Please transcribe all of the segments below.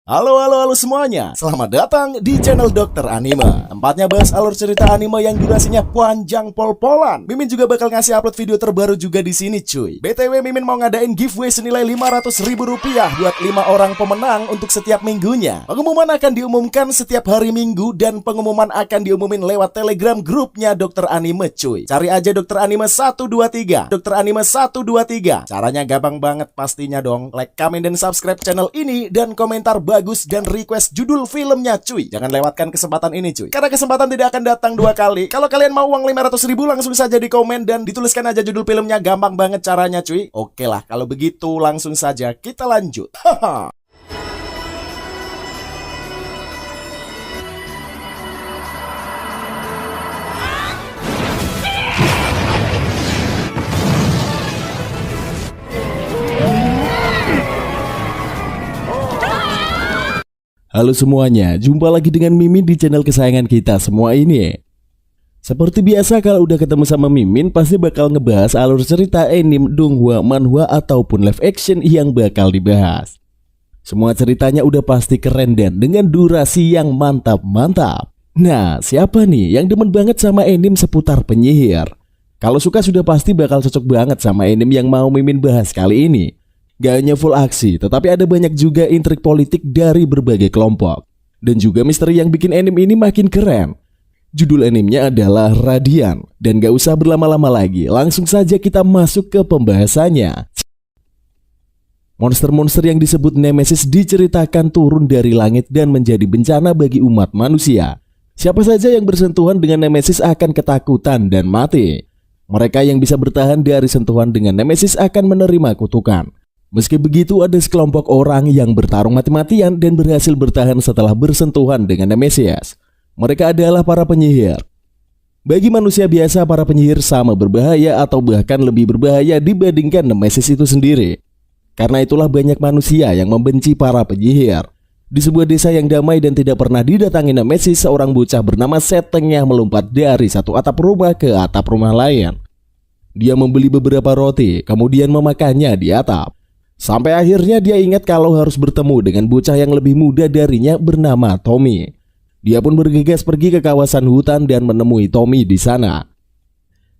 Halo semuanya, selamat datang di channel Dokter Anime. Tempatnya bahas alur cerita anime yang durasinya panjang pol-polan. Mimin juga bakal ngasih upload video terbaru juga di sini cuy. BTW Mimin mau ngadain giveaway senilai Rp500.000 buat 5 orang pemenang untuk setiap minggunya. Pengumuman akan diumumkan setiap hari Minggu dan pengumuman akan diumumin lewat Telegram grupnya Dokter Anime cuy. Cari aja Dokter Anime 123, Dokter Anime 123. Caranya gampang banget pastinya dong. Like, comment, dan subscribe channel ini dan komentar bagus dan request judul filmnya cuy. Jangan lewatkan kesempatan ini cuy, karena kesempatan tidak akan datang dua kali. Kalau kalian mau uang 500.000 langsung saja di komen dan dituliskan aja judul filmnya. Gampang banget caranya cuy. Oke lah, kalau begitu langsung saja kita lanjut. Haha. Halo semuanya, jumpa lagi dengan Mimin di channel kesayangan kita semua ini. Seperti biasa, kalau udah ketemu sama Mimin pasti bakal ngebahas alur cerita anime, donghua, manhwa, ataupun live action yang bakal dibahas. Semua ceritanya udah pasti keren dan dengan durasi yang mantap-mantap. Nah, siapa nih yang demen banget sama anime seputar penyihir? Kalau suka sudah pasti bakal cocok banget sama anime yang mau Mimin bahas kali ini. Gak hanya full aksi, tetapi ada banyak juga intrik politik dari berbagai kelompok. Dan juga misteri yang bikin anime ini makin keren. Judul animenya adalah Radiant. Dan gak usah berlama-lama lagi, langsung saja kita masuk ke pembahasannya. Monster-monster yang disebut Nemesis diceritakan turun dari langit dan menjadi bencana bagi umat manusia. Siapa saja yang bersentuhan dengan Nemesis akan ketakutan dan mati. Mereka yang bisa bertahan dari sentuhan dengan Nemesis akan menerima kutukan. Meski begitu, ada sekelompok orang yang bertarung mati-matian dan berhasil bertahan setelah bersentuhan dengan Nemesis. Mereka adalah para penyihir. Bagi manusia biasa, para penyihir sama berbahaya atau bahkan lebih berbahaya dibandingkan Nemesis itu sendiri. Karena itulah banyak manusia yang membenci para penyihir. Di sebuah desa yang damai dan tidak pernah didatangi Nemesis, seorang bocah bernama Seth tengah melompat dari satu atap rumah ke atap rumah lain. Dia membeli beberapa roti, kemudian memakannya di atap. Sampai akhirnya dia ingat kalau harus bertemu dengan bocah yang lebih muda darinya bernama Tommy. Dia pun bergegas pergi ke kawasan hutan dan menemui Tommy di sana.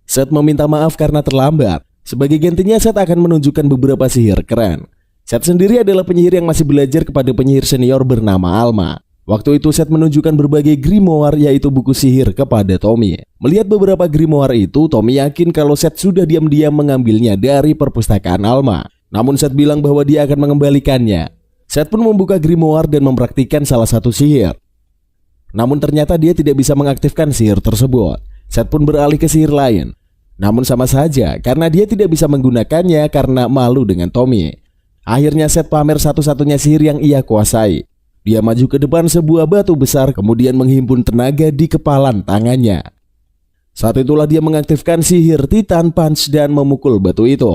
Seth meminta maaf karena terlambat. Sebagai gantinya, Seth akan menunjukkan beberapa sihir keren. Seth sendiri adalah penyihir yang masih belajar kepada penyihir senior bernama Alma. Waktu itu Seth menunjukkan berbagai grimoire, yaitu buku sihir, kepada Tommy. Melihat beberapa grimoire itu, Tommy yakin kalau Seth sudah diam-diam mengambilnya dari perpustakaan Alma. Namun Seth bilang bahwa dia akan mengembalikannya. Seth pun membuka grimoire dan mempraktikkan salah satu sihir. Namun ternyata dia tidak bisa mengaktifkan sihir tersebut. Seth pun beralih ke sihir lain. Namun sama saja, karena dia tidak bisa menggunakannya karena malu dengan Tommy. Akhirnya Seth pamer satu-satunya sihir yang ia kuasai. Dia maju ke depan sebuah batu besar, kemudian menghimpun tenaga di kepalan tangannya. Saat itulah dia mengaktifkan sihir Titan Punch dan memukul batu itu.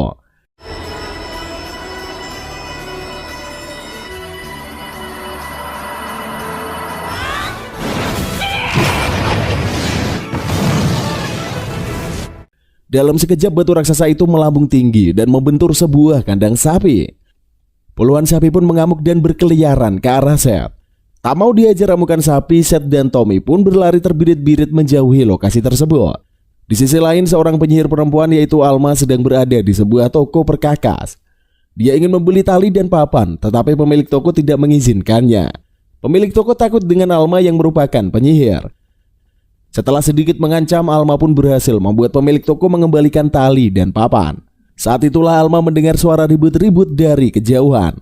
Dalam sekejap batu raksasa itu melambung tinggi dan membentur sebuah kandang sapi. Puluhan sapi pun mengamuk dan berkeliaran ke arah Seth. Tak mau diajar amukan sapi, Seth dan Tommy pun berlari terbirit-birit menjauhi lokasi tersebut. Di sisi lain, seorang penyihir perempuan yaitu Alma sedang berada di sebuah toko perkakas. Dia ingin membeli tali dan papan, tetapi pemilik toko tidak mengizinkannya. Pemilik toko takut dengan Alma yang merupakan penyihir. Setelah sedikit mengancam, Alma pun berhasil membuat pemilik toko mengembalikan tali dan papan. Saat itulah Alma mendengar suara ribut-ribut dari kejauhan.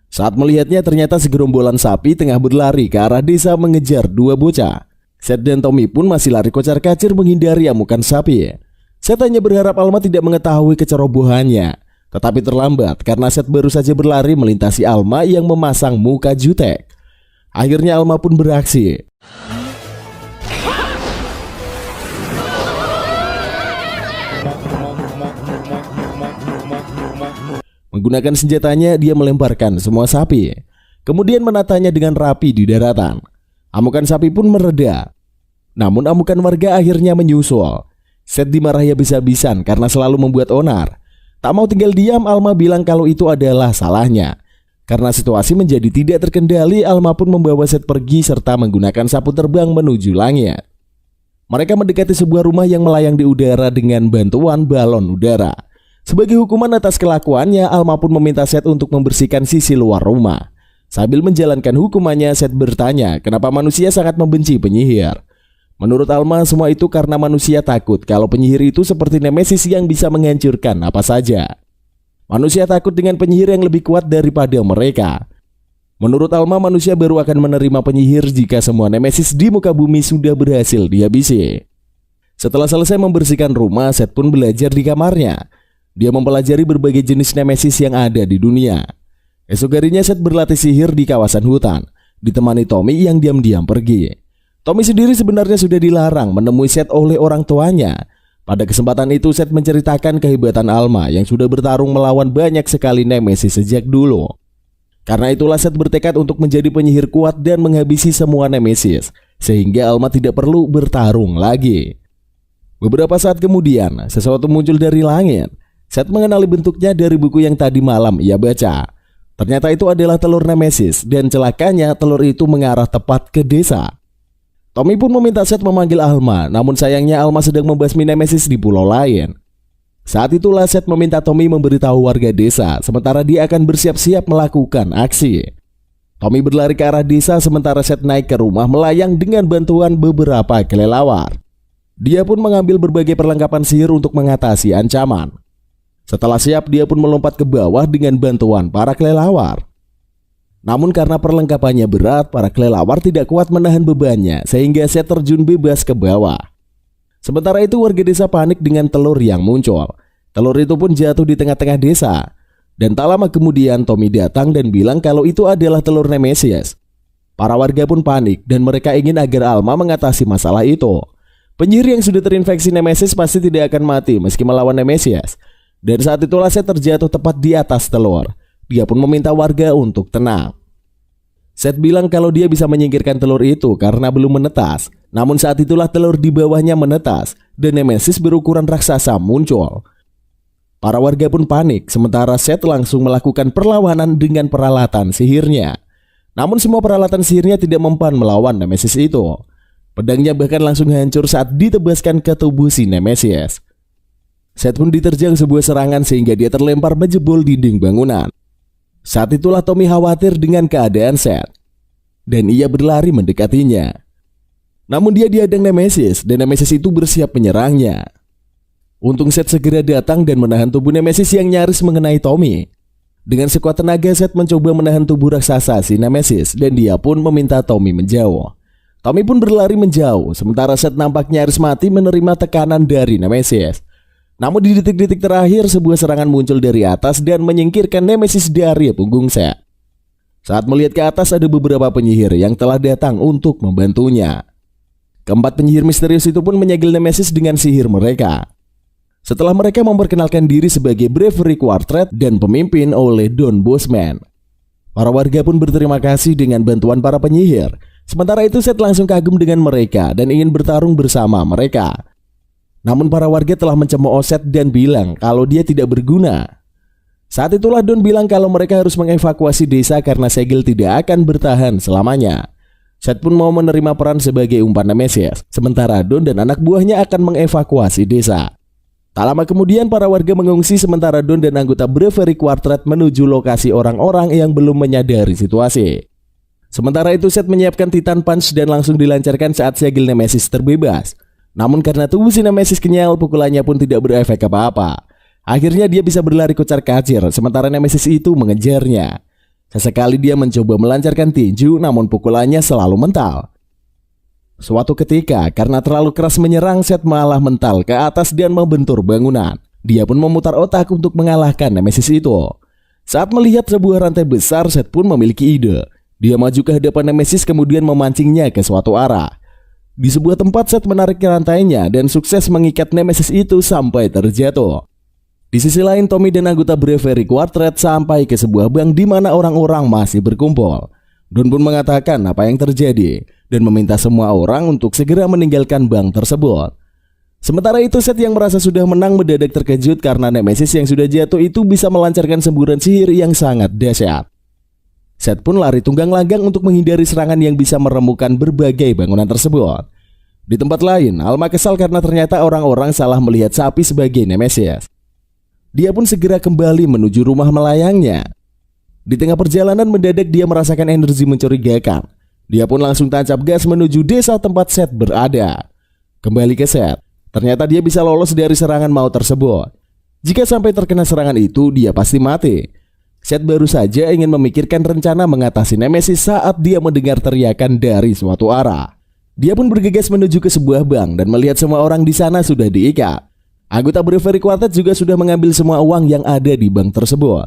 Saat melihatnya, ternyata segerombolan sapi tengah berlari ke arah desa mengejar dua bocah. Seth dan Tommy pun masih lari kocar-kacir menghindari amukan sapi. Seth hanya berharap Alma tidak mengetahui kecerobohannya. Tetapi terlambat karena Seth baru saja berlari melintasi Alma yang memasang muka jutek. Akhirnya Alma pun beraksi. Menggunakan senjatanya, dia melemparkan semua sapi, kemudian menatanya dengan rapi di daratan. Amukan sapi pun mereda. Namun amukan warga akhirnya menyusul. Seth dimarahi habis-habisan karena selalu membuat onar. Tak mau tinggal diam, Alma bilang kalau itu adalah salahnya. Karena situasi menjadi tidak terkendali, Alma pun membawa Seth pergi serta menggunakan sapu terbang menuju langit. Mereka mendekati sebuah rumah yang melayang di udara dengan bantuan balon udara. Sebagai hukuman atas kelakuannya, Alma pun meminta Seth untuk membersihkan sisi luar rumah. Sambil menjalankan hukumannya, Seth bertanya kenapa manusia sangat membenci penyihir. Menurut Alma, semua itu karena manusia takut kalau penyihir itu seperti Nemesis yang bisa menghancurkan apa saja. Manusia takut dengan penyihir yang lebih kuat daripada mereka. Menurut Alma, manusia baru akan menerima penyihir jika semua Nemesis di muka bumi sudah berhasil dihabisi. Setelah selesai membersihkan rumah, Seth pun belajar di kamarnya. Dia mempelajari berbagai jenis Nemesis yang ada di dunia. Esok harinya Seth berlatih sihir di kawasan hutan, ditemani Tommy yang diam-diam pergi. Tommy sendiri sebenarnya sudah dilarang menemui Seth oleh orang tuanya. Pada kesempatan itu Seth menceritakan kehebatan Alma yang sudah bertarung melawan banyak sekali Nemesis sejak dulu. Karena itulah Seth bertekad untuk menjadi penyihir kuat dan menghabisi semua Nemesis, sehingga Alma tidak perlu bertarung lagi. Beberapa saat kemudian, sesuatu muncul dari langit. Seth mengenali bentuknya dari buku yang tadi malam ia baca. Ternyata itu adalah telur Nemesis, dan celakanya telur itu mengarah tepat ke desa. Tommy pun meminta Seth memanggil Alma, namun sayangnya Alma sedang membasmi Nemesis di pulau lain. Saat itulah Seth meminta Tommy memberitahu warga desa, sementara dia akan bersiap-siap melakukan aksi. Tommy berlari ke arah desa sementara Seth naik ke rumah melayang dengan bantuan beberapa kelelawar. Dia pun mengambil berbagai perlengkapan sihir untuk mengatasi ancaman. Setelah siap, dia pun melompat ke bawah dengan bantuan para kelelawar. Namun karena perlengkapannya berat, para kelelawar tidak kuat menahan bebannya sehingga Seth terjun bebas ke bawah. Sementara itu warga desa panik dengan telur yang muncul. Telur itu pun jatuh di tengah-tengah desa. Dan tak lama kemudian Tommy datang dan bilang kalau itu adalah telur Nemesis. Para warga pun panik dan mereka ingin agar Alma mengatasi masalah itu. Penyihir yang sudah terinfeksi Nemesis pasti tidak akan mati meski melawan Nemesis. Dan saat itulah Seth terjatuh tepat di atas telur. Dia pun meminta warga untuk tenang. Seth bilang kalau dia bisa menyingkirkan telur itu karena belum menetas. Namun saat itulah telur di bawahnya menetas dan Nemesis berukuran raksasa muncul. Para warga pun panik, sementara Seth langsung melakukan perlawanan dengan peralatan sihirnya. Namun semua peralatan sihirnya tidak mempan melawan Nemesis itu. Pedangnya bahkan langsung hancur saat ditebaskan ke tubuh si Nemesis. Seth pun diterjang sebuah serangan sehingga dia terlempar menjebol dinding bangunan. Saat itulah Tommy khawatir dengan keadaan Seth dan ia berlari mendekatinya. Namun dia dihadang Nemesis dan Nemesis itu bersiap menyerangnya. Untung Seth segera datang dan menahan tubuh Nemesis yang nyaris mengenai Tommy. Dengan sekuat tenaga Seth mencoba menahan tubuh raksasa si Nemesis dan dia pun meminta Tommy menjauh. Tommy pun berlari menjauh sementara Seth nampak nyaris mati menerima tekanan dari Nemesis. Namun di detik-detik terakhir sebuah serangan muncul dari atas dan menyingkirkan Nemesis dari punggung Seth. Saat melihat ke atas ada beberapa penyihir yang telah datang untuk membantunya. Keempat penyihir misterius itu pun menyegel Nemesis dengan sihir mereka. Setelah mereka memperkenalkan diri sebagai Bravery Quartet dan pemimpin oleh Don Bosman. Para warga pun berterima kasih dengan bantuan para penyihir. Sementara itu Seth langsung kagum dengan mereka dan ingin bertarung bersama mereka. Namun para warga telah mencemooh Seth dan bilang kalau dia tidak berguna. Saat itulah Don bilang kalau mereka harus mengevakuasi desa karena segel tidak akan bertahan selamanya. Seth pun mau menerima peran sebagai umpan Nemesis, sementara Don dan anak buahnya akan mengevakuasi desa. Tak lama kemudian para warga mengungsi sementara Don dan anggota Bravery Quartet menuju lokasi orang-orang yang belum menyadari situasi. Sementara itu Seth menyiapkan Titan Punch dan langsung dilancarkan saat segel Nemesis terbebas. Namun karena tubuh si Nemesis kenyal, pukulannya pun tidak berefek apa-apa. Akhirnya dia bisa berlari kocar-kacir sementara Nemesis itu mengejarnya. Sesekali dia mencoba melancarkan tinju namun pukulannya selalu mental. Suatu ketika karena terlalu keras menyerang, Seth malah mental ke atas dan membentur bangunan. Dia pun memutar otak untuk mengalahkan Nemesis itu. Saat melihat sebuah rantai besar, Seth pun memiliki ide. Dia maju ke hadapan Nemesis kemudian memancingnya ke suatu arah. Di sebuah tempat Seth menarik rantainya dan sukses mengikat Nemesis itu sampai terjatuh. Di sisi lain Tommy dan anggota Bravery Quartet sampai ke sebuah bank di mana orang-orang masih berkumpul. Don pun mengatakan apa yang terjadi dan meminta semua orang untuk segera meninggalkan bank tersebut. Sementara itu Seth yang merasa sudah menang mendadak terkejut karena Nemesis yang sudah jatuh itu bisa melancarkan semburan sihir yang sangat dahsyat. Seth pun lari tunggang-langgang untuk menghindari serangan yang bisa meremukkan berbagai bangunan tersebut. Di tempat lain, Alma kesal karena ternyata orang-orang salah melihat sapi sebagai Nemesis. Dia pun segera kembali menuju rumah melayangnya. Di tengah perjalanan mendadak dia merasakan energi mencurigakan. Dia pun langsung tancap gas menuju desa tempat Seth berada. Kembali ke Seth, ternyata dia bisa lolos dari serangan maut tersebut. Jika sampai terkena serangan itu, dia pasti mati. Seth baru saja ingin memikirkan rencana mengatasi Nemesis saat dia mendengar teriakan dari suatu arah. Dia pun bergegas menuju ke sebuah bank dan melihat semua orang di sana sudah diikat. Anggota Bravery Quartet juga sudah mengambil semua uang yang ada di bank tersebut.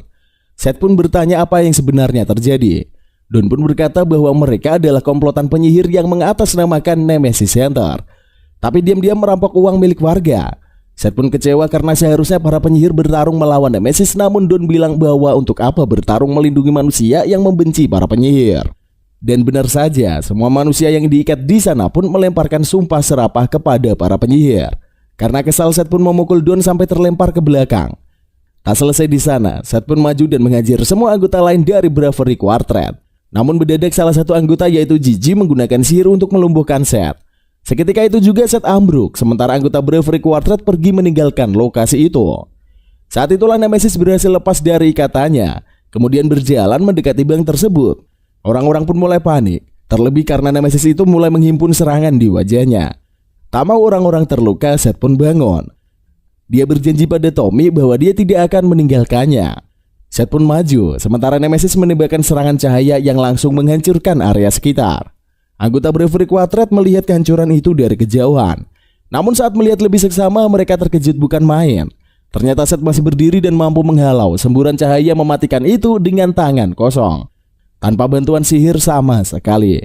Seth pun bertanya apa yang sebenarnya terjadi. Don pun berkata bahwa mereka adalah komplotan penyihir yang mengatasnamakan Nemesis Center, tapi diam-diam merampok uang milik warga. Seth pun kecewa karena seharusnya para penyihir bertarung melawan Nemesis, namun Don bilang bahwa untuk apa bertarung melindungi manusia yang membenci para penyihir. Dan benar saja, semua manusia yang diikat di sana pun melemparkan sumpah serapah kepada para penyihir. Karena kesal, Seth pun memukul Don sampai terlempar ke belakang. Tak selesai di sana, Seth pun maju dan menghajar semua anggota lain dari Bravery Quartet. Namun mendadak salah satu anggota yaitu Gigi menggunakan sihir untuk melumpuhkan Seth. Seketika itu juga Seth ambruk, sementara anggota Bravery Quartet pergi meninggalkan lokasi itu. Saat itulah Nemesis berhasil lepas dari ikatannya, kemudian berjalan mendekati bank tersebut. Orang-orang pun mulai panik, terlebih karena Nemesis itu mulai menghimpun serangan di wajahnya. Tak mau orang-orang terluka, Seth pun bangun. Dia berjanji pada Tommy bahwa dia tidak akan meninggalkannya. Seth pun maju, sementara Nemesis menembakkan serangan cahaya yang langsung menghancurkan area sekitar. Anggota Bravery Quartet melihat kehancuran itu dari kejauhan. Namun saat melihat lebih seksama, mereka terkejut bukan main. Ternyata Seth masih berdiri dan mampu menghalau semburan cahaya mematikan itu dengan tangan kosong, tanpa bantuan sihir sama sekali.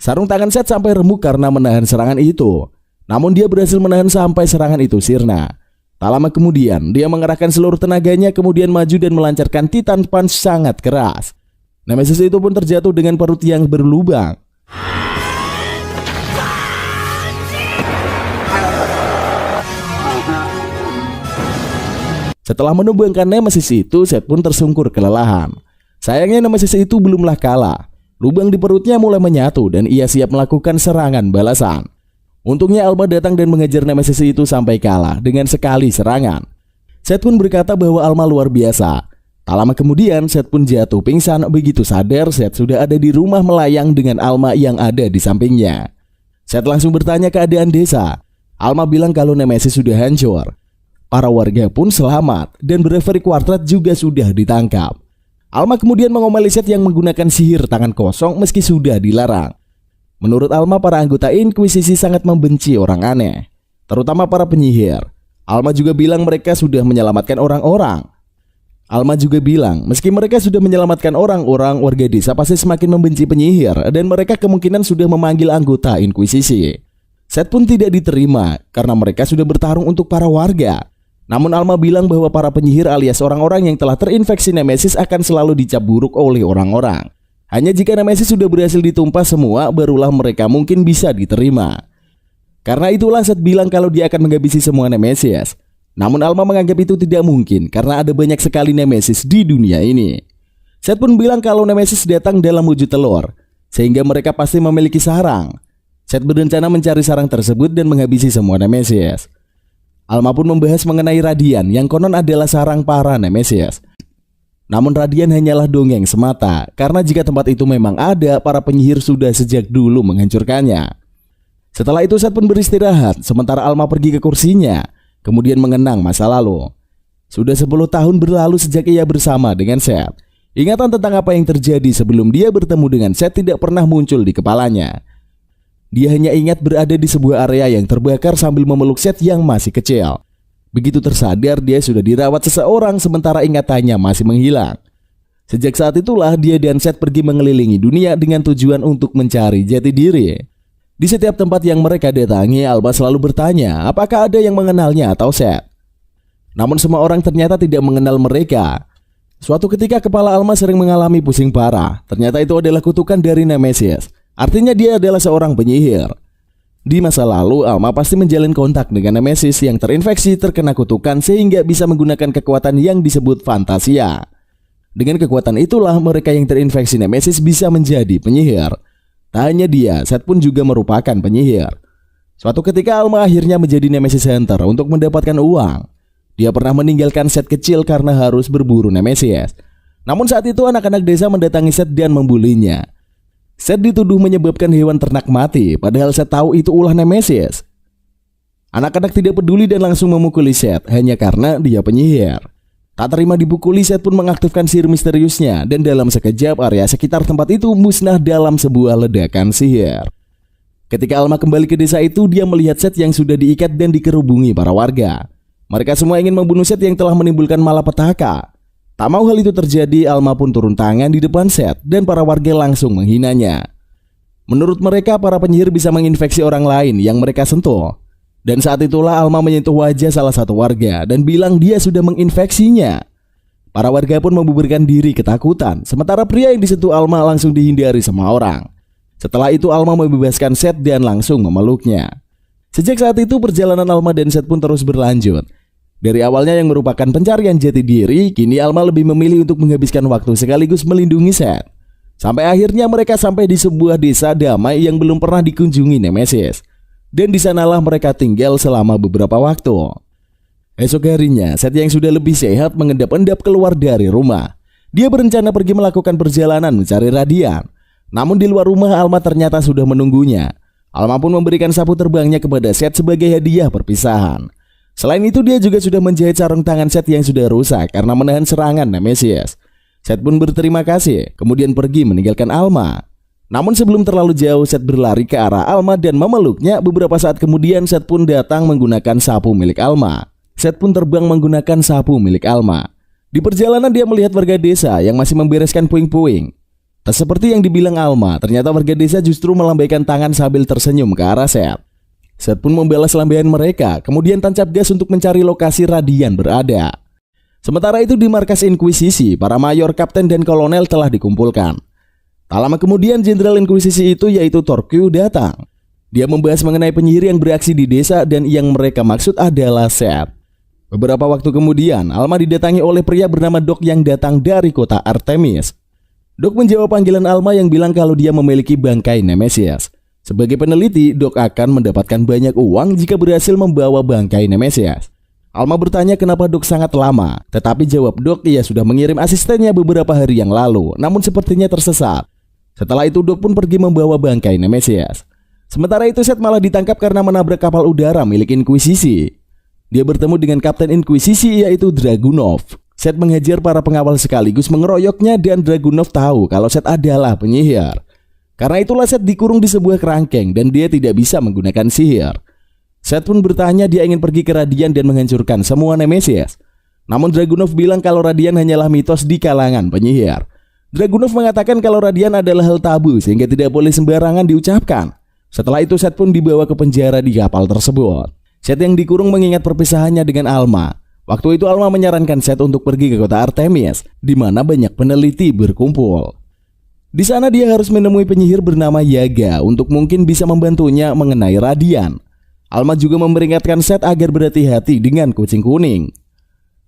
Sarung tangan Seth sampai remuk karena menahan serangan itu. Namun dia berhasil menahan sampai serangan itu sirna. Tak lama kemudian, dia mengerahkan seluruh tenaganya kemudian maju dan melancarkan Titan Punch sangat keras. Nemesis itu pun terjatuh dengan perut yang berlubang. Setelah menumbangkan Nemesis itu, Seth pun tersungkur kelelahan. Sayangnya Nemesis itu belumlah kalah. Lubang di perutnya mulai menyatu dan ia siap melakukan serangan balasan. Untungnya Alma datang dan mengejar Nemesis itu sampai kalah dengan sekali serangan. Seth pun berkata bahwa Alma luar biasa. Tak lama kemudian Seth pun jatuh pingsan. Begitu sadar, Seth sudah ada di rumah melayang dengan Alma yang ada di sampingnya. Seth langsung bertanya keadaan desa. Alma bilang kalau Nemesis sudah hancur. Para warga pun selamat dan Bravery Quartet juga sudah ditangkap. Alma kemudian mengomeli Seth yang menggunakan sihir tangan kosong meski sudah dilarang. Menurut Alma, para anggota Inkuisisi sangat membenci orang aneh, terutama para penyihir. Alma juga bilang mereka sudah menyelamatkan orang-orang. Alma juga bilang meski mereka sudah menyelamatkan orang-orang, warga desa pasti semakin membenci penyihir dan mereka kemungkinan sudah memanggil anggota Inkuisisi. Seth pun tidak diterima karena mereka sudah bertarung untuk para warga. Namun Alma bilang bahwa para penyihir alias orang-orang yang telah terinfeksi Nemesis akan selalu dicap buruk oleh orang-orang. Hanya jika Nemesis sudah berhasil ditumpas semua, barulah mereka mungkin bisa diterima. Karena itulah Seth bilang kalau dia akan menghabisi semua Nemesis. Namun Alma menganggap itu tidak mungkin karena ada banyak sekali Nemesis di dunia ini. Seth pun bilang kalau Nemesis datang dalam wujud telur, sehingga mereka pasti memiliki sarang. Seth berencana mencari sarang tersebut dan menghabisi semua Nemesis. Alma pun membahas mengenai Radian yang konon adalah sarang para Nemesis. Namun Radian hanyalah dongeng semata, karena jika tempat itu memang ada, para penyihir sudah sejak dulu menghancurkannya. Setelah itu Seth pun beristirahat, sementara Alma pergi ke kursinya, kemudian mengenang masa lalu. Sudah 10 tahun berlalu sejak ia bersama dengan Seth. Ingatan tentang apa yang terjadi sebelum dia bertemu dengan Seth tidak pernah muncul di kepalanya. Dia hanya ingat berada di sebuah area yang terbakar sambil memeluk Seth yang masih kecil. Begitu tersadar, dia sudah dirawat seseorang sementara ingatannya masih menghilang. Sejak saat itulah dia dan Seth pergi mengelilingi dunia dengan tujuan untuk mencari jati diri. Di setiap tempat yang mereka datangi, Alma selalu bertanya apakah ada yang mengenalnya atau Seth. Namun semua orang ternyata tidak mengenal mereka. Suatu ketika kepala Alma sering mengalami pusing parah. Ternyata itu adalah kutukan dari Nemesis. Artinya dia adalah seorang penyihir. Di masa lalu, Alma pasti menjalin kontak dengan Nemesis yang terinfeksi terkena kutukan sehingga bisa menggunakan kekuatan yang disebut Fantasia. Dengan kekuatan itulah mereka yang terinfeksi Nemesis bisa menjadi penyihir. Tak hanya dia, Seth pun juga merupakan penyihir. Suatu ketika Alma akhirnya menjadi Nemesis Hunter untuk mendapatkan uang. Dia pernah meninggalkan Seth kecil karena harus berburu Nemesis. Namun saat itu anak-anak desa mendatangi Seth dan membulinya. Seth dituduh menyebabkan hewan ternak mati, padahal Seth tahu itu ulah Nemesis. Anak-anak tidak peduli dan langsung memukuli Seth hanya karena dia penyihir. Tak terima dipukuli, Seth pun mengaktifkan sihir misteriusnya dan dalam sekejap area sekitar tempat itu musnah dalam sebuah ledakan sihir. Ketika Alma kembali ke desa itu, dia melihat Seth yang sudah diikat dan dikerubungi para warga. Mereka semua ingin membunuh Seth yang telah menimbulkan malapetaka. Tak mau hal itu terjadi, Alma pun turun tangan di depan Seth dan para warga langsung menghinanya. Menurut mereka, para penyihir bisa menginfeksi orang lain yang mereka sentuh. Dan saat itulah Alma menyentuh wajah salah satu warga dan bilang dia sudah menginfeksinya. Para warga pun membubarkan diri ketakutan, sementara pria yang disentuh Alma langsung dihindari semua orang. Setelah itu Alma membebaskan Seth dan langsung memeluknya. Sejak saat itu perjalanan Alma dan Seth pun terus berlanjut. Dari awalnya yang merupakan pencarian jati diri, kini Alma lebih memilih untuk menghabiskan waktu sekaligus melindungi Seth. Sampai akhirnya mereka sampai di sebuah desa damai yang belum pernah dikunjungi Nemesis. Dan di sanalah mereka tinggal selama beberapa waktu. Esok harinya, Seth yang sudah lebih sehat mengendap-endap keluar dari rumah. Dia berencana pergi melakukan perjalanan mencari Radian. Namun di luar rumah Alma ternyata sudah menunggunya. Alma pun memberikan sapu terbangnya kepada Seth sebagai hadiah perpisahan. Selain itu dia juga sudah menjahit sarung tangan Seth yang sudah rusak karena menahan serangan Nemesis. Seth pun berterima kasih, kemudian pergi meninggalkan Alma. Namun sebelum terlalu jauh, Seth berlari ke arah Alma dan memeluknya. Beberapa saat kemudian Seth pun datang menggunakan sapu milik Alma. Seth pun terbang menggunakan sapu milik Alma. Di perjalanan dia melihat warga desa yang masih membereskan puing-puing. Tak seperti yang dibilang Alma, ternyata warga desa justru melambaikan tangan sambil tersenyum ke arah Seth. Seth pun membalas lambaian mereka, kemudian tancap gas untuk mencari lokasi Radian berada. Sementara itu di markas Inkuisisi, para mayor, kapten, dan kolonel telah dikumpulkan. Tak lama kemudian Jenderal Inkuisisi itu yaitu Torque datang. Dia membahas mengenai penyihir yang beraksi di desa dan yang mereka maksud adalah Seth. Beberapa waktu kemudian Alma didatangi oleh pria bernama Doc yang datang dari kota Artemis. Doc menjawab panggilan Alma yang bilang kalau dia memiliki bangkai Nemesis. Sebagai peneliti, Doc akan mendapatkan banyak uang jika berhasil membawa bangkai Nemesis. Alma bertanya kenapa Doc sangat lama, tetapi jawab Doc ia sudah mengirim asistennya beberapa hari yang lalu, namun sepertinya tersesat. Setelah itu Doc pun pergi membawa bangkai Nemesis. Sementara itu Seth malah ditangkap karena menabrak kapal udara milik Inkuisisi. Dia bertemu dengan Kapten Inkuisisi yaitu Dragunov. Seth menghajar para pengawal sekaligus mengeroyoknya dan Dragunov tahu kalau Seth adalah penyihir. Karena itulah Seth dikurung di sebuah kerangkeng dan dia tidak bisa menggunakan sihir. Seth pun bertanya dia ingin pergi ke Radian dan menghancurkan semua Nemesis. Namun Dragunov bilang kalau Radian hanyalah mitos di kalangan penyihir. Dragunov mengatakan kalau Radian adalah hal tabu sehingga tidak boleh sembarangan diucapkan. Setelah itu Seth pun dibawa ke penjara di kapal tersebut. Seth yang dikurung mengingat perpisahannya dengan Alma. Waktu itu Alma menyarankan Seth untuk pergi ke kota Artemis, di mana banyak peneliti berkumpul. Di sana dia harus menemui penyihir bernama Yaga untuk mungkin bisa membantunya mengenai Radian. Alma juga memperingatkan Seth agar berhati-hati dengan kucing kuning.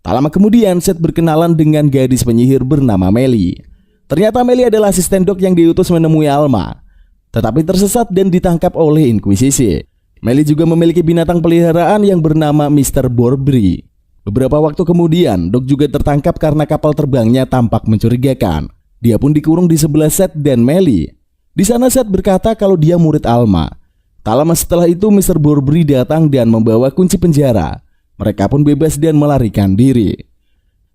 Tak lama kemudian Seth berkenalan dengan gadis penyihir bernama Melly. Ternyata Melly adalah asisten Doc yang diutus menemui Alma, tetapi tersesat dan ditangkap oleh Inkuisisi. Melly juga memiliki binatang peliharaan yang bernama Mr. Borbri. Beberapa waktu kemudian Doc juga tertangkap karena kapal terbangnya tampak mencurigakan. Dia pun dikurung di sebelah Seth dan Melly. Di sana Seth berkata kalau dia murid Alma. Tak lama setelah itu Mr. Borbri datang dan membawa kunci penjara. Mereka pun bebas dan melarikan diri.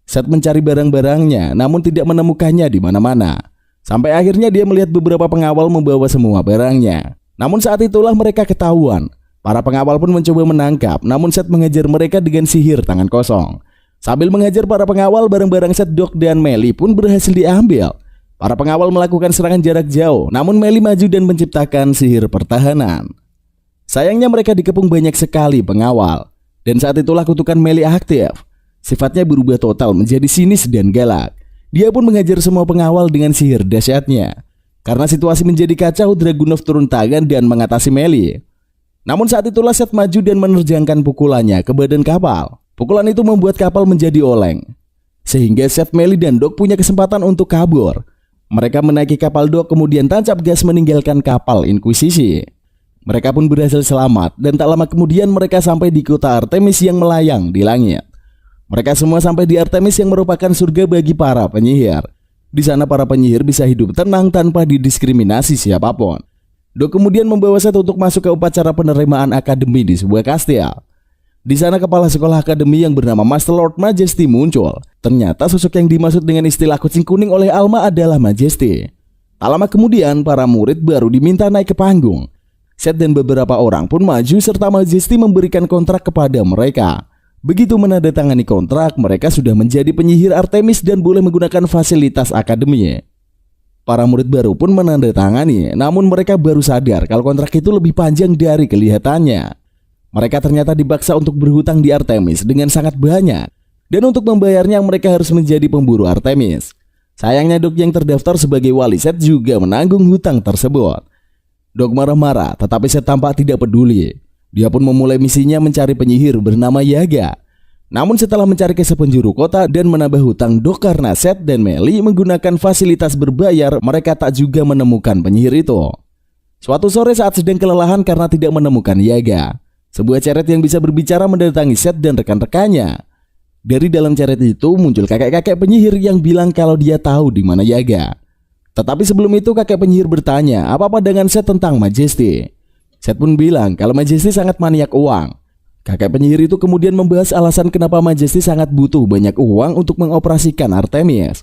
Seth mencari barang-barangnya namun tidak menemukannya di mana-mana. Sampai akhirnya dia melihat beberapa pengawal membawa semua barangnya. Namun saat itulah mereka ketahuan. Para pengawal pun mencoba menangkap, namun Seth mengejar mereka dengan sihir tangan kosong. Sambil mengejar para pengawal, barang-barang Seth, Doc, dan Melly pun berhasil diambil. Para pengawal melakukan serangan jarak jauh, namun Melly maju dan menciptakan sihir pertahanan. Sayangnya mereka dikepung banyak sekali pengawal. Dan saat itulah kutukan Melly aktif. Sifatnya berubah total menjadi sinis dan galak. Dia pun mengajar semua pengawal dengan sihir dahsyatnya. Karena situasi menjadi kacau, Dragunov turun tangan dan mengatasi Melly. Namun saat itulah Seth maju dan menerjangkan pukulannya ke badan kapal. Pukulan itu membuat kapal menjadi oleng. sehingga Seth, Melly, dan Doc punya kesempatan untuk kabur. Mereka menaiki kapal Doc kemudian tancap gas meninggalkan kapal Inkuisisi. Mereka pun berhasil selamat dan tak lama kemudian mereka sampai di kota Artemis yang melayang di langit. Mereka semua sampai di Artemis yang merupakan surga bagi para penyihir. Di sana para penyihir bisa hidup tenang tanpa didiskriminasi siapapun. Doc kemudian membawa Seth untuk masuk ke upacara penerimaan akademi di sebuah kastil. Di sana kepala sekolah akademi yang bernama Master Lord Majesty muncul. Ternyata sosok yang dimaksud dengan istilah kucing kuning oleh Alma adalah Majesty. Tak lama kemudian para murid baru diminta naik ke panggung. Seth dan beberapa orang pun maju serta Majesty memberikan kontrak kepada mereka. Begitu menandatangani kontrak, mereka sudah menjadi penyihir Artemis dan boleh menggunakan fasilitas akademi. Para murid baru pun menandatangani, namun mereka baru sadar kalau kontrak itu lebih panjang dari kelihatannya. Mereka ternyata dipaksa untuk berhutang di Artemis dengan sangat banyak. Dan untuk membayarnya mereka harus menjadi pemburu Artemis. Sayangnya Doc yang terdaftar sebagai wali Seth juga menanggung hutang tersebut. Doc marah-marah tetapi Seth tampak tidak peduli. Dia pun memulai misinya mencari penyihir bernama Yaga. Namun setelah mencari ke sepenjuru kota dan menambah hutang Doc karena Seth dan Melly menggunakan fasilitas berbayar, mereka tak juga menemukan penyihir itu. Suatu sore saat sedang kelelahan karena tidak menemukan Yaga, sebuah ceret yang bisa berbicara mendatangi Seth dan rekan-rekannya. Dari dalam ceret itu muncul kakek-kakek penyihir yang bilang kalau dia tahu di mana Yaga. Tetapi sebelum itu kakek penyihir bertanya apa-apa dengan Seth tentang Majesty. Seth pun bilang kalau Majesty sangat maniak uang. Kakek penyihir itu kemudian membahas alasan kenapa Majesty sangat butuh banyak uang untuk mengoperasikan Artemis.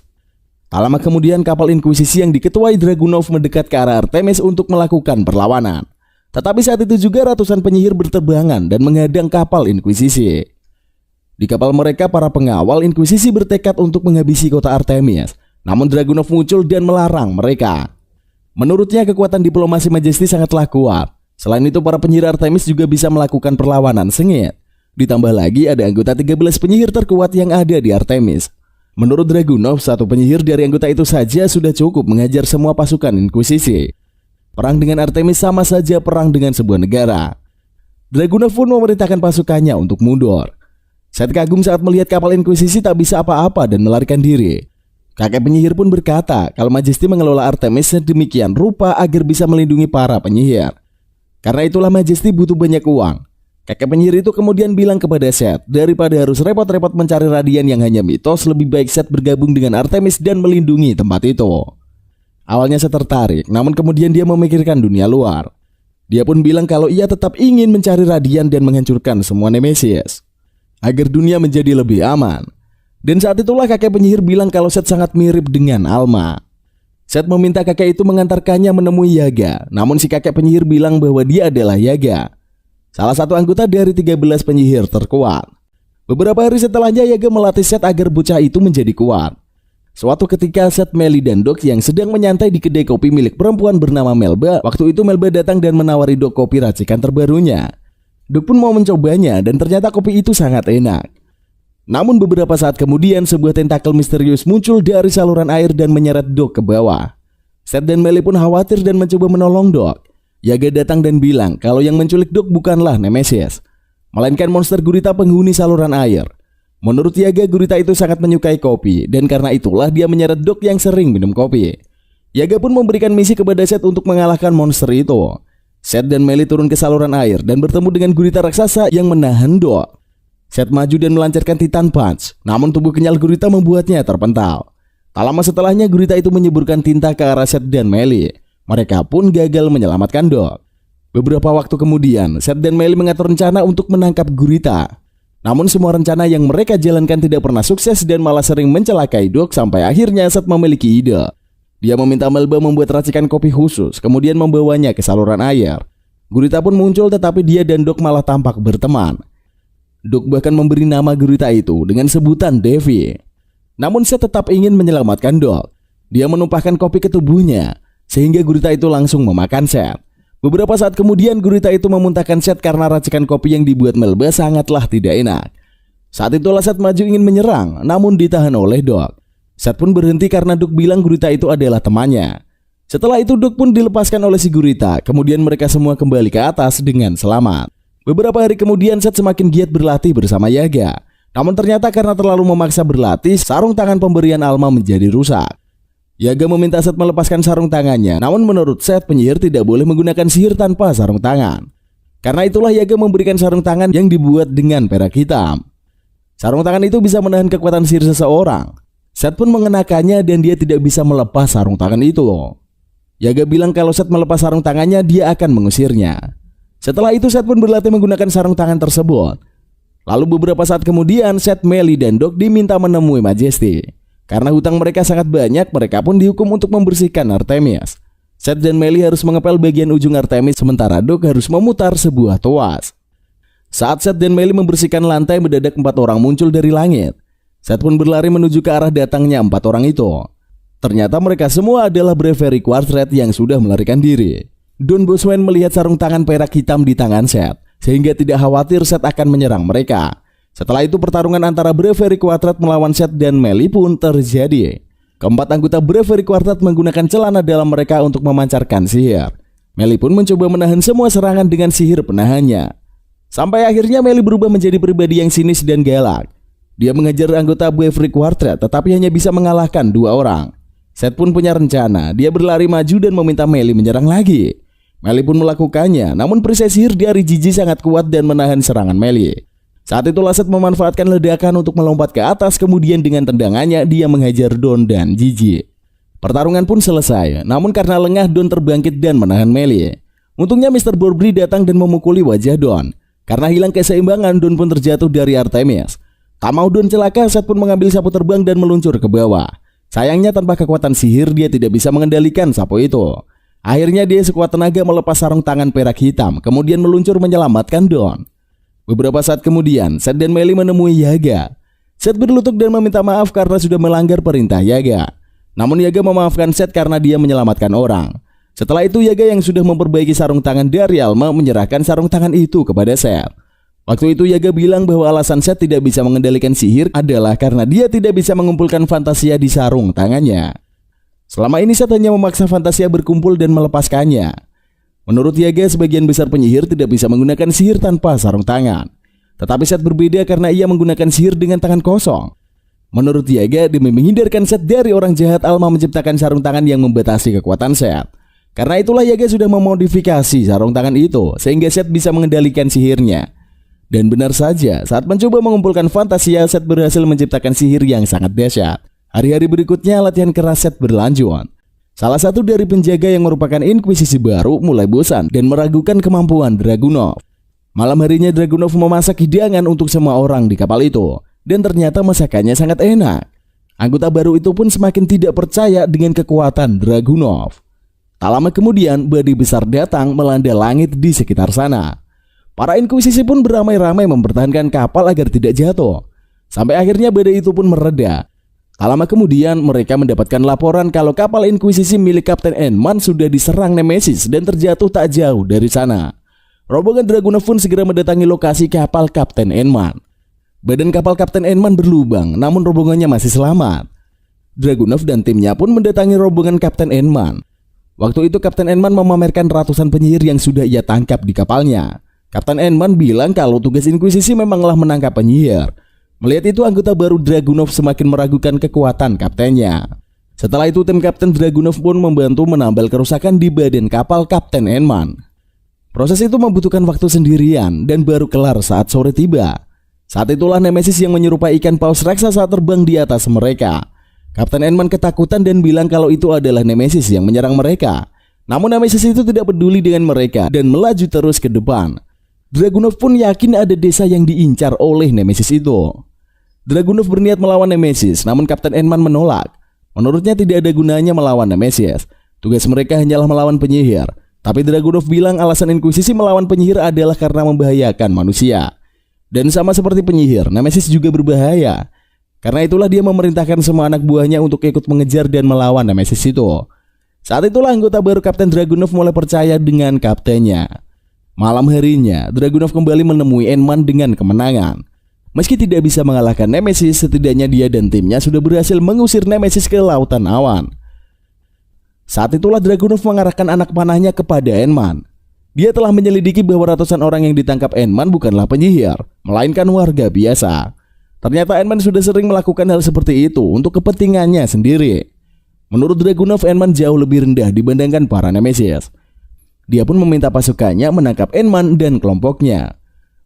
Tak lama kemudian kapal Inkuisisi yang diketuai Dragunov mendekat ke arah Artemis untuk melakukan perlawanan. Tetapi saat itu juga ratusan penyihir berterbangan dan menghadang kapal Inkuisisi. Di kapal mereka para pengawal Inkuisisi bertekad untuk menghabisi kota Artemis. Namun Dragunov muncul dan melarang mereka. Menurutnya kekuatan diplomasi Majesty sangatlah kuat. Selain itu para penyihir Artemis juga bisa melakukan perlawanan sengit. Ditambah lagi ada anggota 13 penyihir terkuat yang ada di Artemis. Menurut Dragunov, satu penyihir dari anggota itu saja sudah cukup mengajar semua pasukan Inkuisisi. Perang dengan Artemis sama saja perang dengan sebuah negara. Dragunov pun memerintahkan pasukannya untuk mundur. Seth kagum saat melihat kapal Inkuisisi tak bisa apa-apa dan melarikan diri. Kakek penyihir pun berkata kalau Majesty mengelola Artemis sedemikian rupa agar bisa melindungi para penyihir. Karena itulah Majesty butuh banyak uang. Kakek penyihir itu kemudian bilang kepada Seth, daripada harus repot-repot mencari radian yang hanya mitos, lebih baik Seth bergabung dengan Artemis dan melindungi tempat itu. Awalnya Seth tertarik, namun kemudian dia memikirkan dunia luar. Dia pun bilang kalau ia tetap ingin mencari radian dan menghancurkan semua Nemesis agar dunia menjadi lebih aman. Dan saat itulah kakek penyihir bilang kalau Seth sangat mirip dengan Alma. Seth meminta kakek itu mengantarkannya menemui Yaga, namun si kakek penyihir bilang bahwa dia adalah Yaga, salah satu anggota dari 13 penyihir terkuat. Beberapa hari setelahnya Yaga melatih Seth agar bocah itu menjadi kuat. Suatu ketika Seth, Melly, dan Doc yang sedang menyantai di kedai kopi milik perempuan bernama Melba. Waktu itu Melba datang dan menawari Doc kopi racikan terbarunya. Doc pun mau mencobanya dan ternyata kopi itu sangat enak. Namun beberapa saat kemudian sebuah tentakel misterius muncul dari saluran air dan menyeret Doc ke bawah. Seth dan Melly pun khawatir dan mencoba menolong Doc. Yaga datang dan bilang kalau yang menculik Doc bukanlah Nemesis, melainkan monster gurita penghuni saluran air. Menurut Yaga, gurita itu sangat menyukai kopi dan karena itulah dia menyeret Doc yang sering minum kopi. Yaga pun memberikan misi kepada Seth untuk mengalahkan monster itu. Seth dan Melly turun ke saluran air dan bertemu dengan gurita raksasa yang menahan Doc. Seth maju dan melancarkan Titan Punch, namun tubuh kenyal gurita membuatnya terpental. Tak lama setelahnya gurita itu menyeburkan tinta ke arah Seth dan Melly. Mereka pun gagal menyelamatkan Doc. Beberapa waktu kemudian, Seth dan Melly mengatur rencana untuk menangkap gurita. Namun semua rencana yang mereka jalankan tidak pernah sukses dan malah sering mencelakai Doc sampai akhirnya Seth memiliki ide. Dia meminta Melba membuat racikan kopi khusus, kemudian membawanya ke saluran air. Gurita pun muncul tetapi dia dan Doc malah tampak berteman. Doc bahkan memberi nama gurita itu dengan sebutan Devi. Namun Seth tetap ingin menyelamatkan Doc. Dia menumpahkan kopi ke tubuhnya, sehingga gurita itu langsung memakan Seth. Beberapa saat kemudian gurita itu memuntahkan Seth karena racikan kopi yang dibuat Melba sangatlah tidak enak. Saat itulah Seth maju ingin menyerang, namun ditahan oleh Doc. Seth pun berhenti karena Doc bilang gurita itu adalah temannya. Setelah itu Doc pun dilepaskan oleh si gurita, kemudian mereka semua kembali ke atas dengan selamat. Beberapa hari kemudian Seth semakin giat berlatih bersama Yaga. Namun ternyata karena terlalu memaksa berlatih, sarung tangan pemberian Alma menjadi rusak. Yaga meminta Seth melepaskan sarung tangannya, namun menurut Seth penyihir tidak boleh menggunakan sihir tanpa sarung tangan. Karena itulah Yaga memberikan sarung tangan yang dibuat dengan perak hitam. Sarung tangan itu bisa menahan kekuatan sihir seseorang. Seth pun mengenakannya dan dia tidak bisa melepas sarung tangan itu. Yaga bilang kalau Seth melepas sarung tangannya, dia akan mengusirnya. Setelah itu Seth pun berlatih menggunakan sarung tangan tersebut. Lalu beberapa saat kemudian Seth, Melly, dan Doc diminta menemui Majesty. Karena hutang mereka sangat banyak, mereka pun dihukum untuk membersihkan Artemis. Seth dan Melly harus mengepel bagian ujung Artemis, sementara Doc harus memutar sebuah toas. Saat Seth dan Melly membersihkan lantai, mendadak 4 orang muncul dari langit. Seth pun berlari menuju ke arah datangnya 4 orang itu. Ternyata mereka semua adalah Bravery Quartet yang sudah melarikan diri. Don Boswell melihat sarung tangan perak hitam di tangan Seth, sehingga tidak khawatir Seth akan menyerang mereka. Setelah itu pertarungan antara Bravery Quartet melawan Seth dan Melly pun terjadi. Keempat anggota Bravery Quartet menggunakan celana dalam mereka untuk memancarkan sihir. Melly pun mencoba menahan semua serangan dengan sihir penahannya. Sampai akhirnya Melly berubah menjadi pribadi yang sinis dan galak. Dia mengejar anggota Bravery Quartet tetapi hanya bisa mengalahkan 2 orang. Seth pun punya rencana, dia berlari maju dan meminta Melly menyerang lagi. Melly pun melakukannya, namun perisai sihir dari Gigi sangat kuat dan menahan serangan Melly. Saat itulah Seth memanfaatkan ledakan untuk melompat ke atas, kemudian dengan tendangannya dia menghajar Don dan Gigi. Pertarungan pun selesai, namun karena lengah Don terbangkit dan menahan Melly. Untungnya Mr. Burberry datang dan memukuli wajah Don. Karena hilang keseimbangan, Don pun terjatuh dari Artemis. Tak mau Don celaka, Seth pun mengambil sapu terbang dan meluncur ke bawah. Sayangnya tanpa kekuatan sihir dia tidak bisa mengendalikan sapu itu. Akhirnya dia sekuat tenaga melepas sarung tangan perak hitam, kemudian meluncur menyelamatkan Don. Beberapa saat kemudian, Seth dan Melly menemui Yaga. Seth berlutut dan meminta maaf karena sudah melanggar perintah Yaga. Namun Yaga memaafkan Seth karena dia menyelamatkan orang. Setelah itu Yaga yang sudah memperbaiki sarung tangan dari Alma menyerahkan sarung tangan itu kepada Seth. Waktu itu Yaga bilang bahwa alasan Seth tidak bisa mengendalikan sihir adalah karena dia tidak bisa mengumpulkan Fantasia di sarung tangannya. Selama ini Seth hanya memaksa Fantasia berkumpul dan melepaskannya. Menurut Yaga, sebagian besar penyihir tidak bisa menggunakan sihir tanpa sarung tangan. Tetapi Seth berbeda karena ia menggunakan sihir dengan tangan kosong. Menurut Yaga, demi menghindarkan Seth dari orang jahat, Alma menciptakan sarung tangan yang membatasi kekuatan Seth. Karena itulah Yaga sudah memodifikasi sarung tangan itu sehingga Seth bisa mengendalikan sihirnya. Dan benar saja, saat mencoba mengumpulkan Fantasia, Seth berhasil menciptakan sihir yang sangat dahsyat. Hari-hari berikutnya latihan keras Seth berlanjut. Salah satu dari penjaga yang merupakan inkuisisi baru mulai bosan dan meragukan kemampuan Dragunov. Malam harinya Dragunov memasak hidangan untuk semua orang di kapal itu, dan ternyata masakannya sangat enak. Anggota baru itu pun semakin tidak percaya dengan kekuatan Dragunov. Tak lama kemudian badai besar datang melanda langit di sekitar sana. Para inkuisisi pun beramai-ramai mempertahankan kapal agar tidak jatuh. Sampai akhirnya badai itu pun mereda. Tak lama kemudian mereka mendapatkan laporan kalau kapal inkuisisi milik Kapten Enman sudah diserang Nemesis dan terjatuh tak jauh dari sana. Rombongan Dragunov pun segera mendatangi lokasi kapal Kapten Enman. Badan kapal Kapten Enman berlubang, namun rombongannya masih selamat. Dragunov dan timnya pun mendatangi rombongan Kapten Enman. Waktu itu Kapten Enman memamerkan ratusan penyihir yang sudah ia tangkap di kapalnya. Kapten Enman bilang kalau tugas inkuisisi memanglah menangkap penyihir. Melihat itu anggota baru Dragunov semakin meragukan kekuatan kaptennya. Setelah itu tim Kapten Dragunov pun membantu menambal kerusakan di badan kapal Kapten Enman. Proses itu membutuhkan waktu sendirian dan baru kelar saat sore tiba. Saat itulah Nemesis yang menyerupai ikan paus raksasa terbang di atas mereka. Kapten Enman ketakutan dan bilang kalau itu adalah Nemesis yang menyerang mereka. Namun Nemesis itu tidak peduli dengan mereka dan melaju terus ke depan. Dragunov pun yakin ada desa yang diincar oleh Nemesis itu. Dragunov berniat melawan Nemesis, namun Kapten Enman menolak. Menurutnya tidak ada gunanya melawan Nemesis. Tugas mereka hanyalah melawan penyihir. Tapi Dragunov bilang alasan inkuisisi melawan penyihir adalah karena membahayakan manusia. Dan sama seperti penyihir, Nemesis juga berbahaya. Karena itulah dia memerintahkan semua anak buahnya untuk ikut mengejar dan melawan Nemesis itu. Saat itulah anggota baru Kapten Dragunov mulai percaya dengan kaptennya. Malam harinya, Dragunov kembali menemui Enman dengan kemenangan. Meski tidak bisa mengalahkan Nemesis, setidaknya dia dan timnya sudah berhasil mengusir Nemesis ke lautan awan. Saat itulah Dragunov mengarahkan anak panahnya kepada Enman. Dia telah menyelidiki bahwa ratusan orang yang ditangkap Enman bukanlah penyihir, melainkan warga biasa. Ternyata Ant-Man sudah sering melakukan hal seperti itu untuk kepentingannya sendiri. Menurut Dragunov, Ant-Man jauh lebih rendah dibandingkan para Nemesis. Dia pun meminta pasukannya menangkap Ant-Man dan kelompoknya.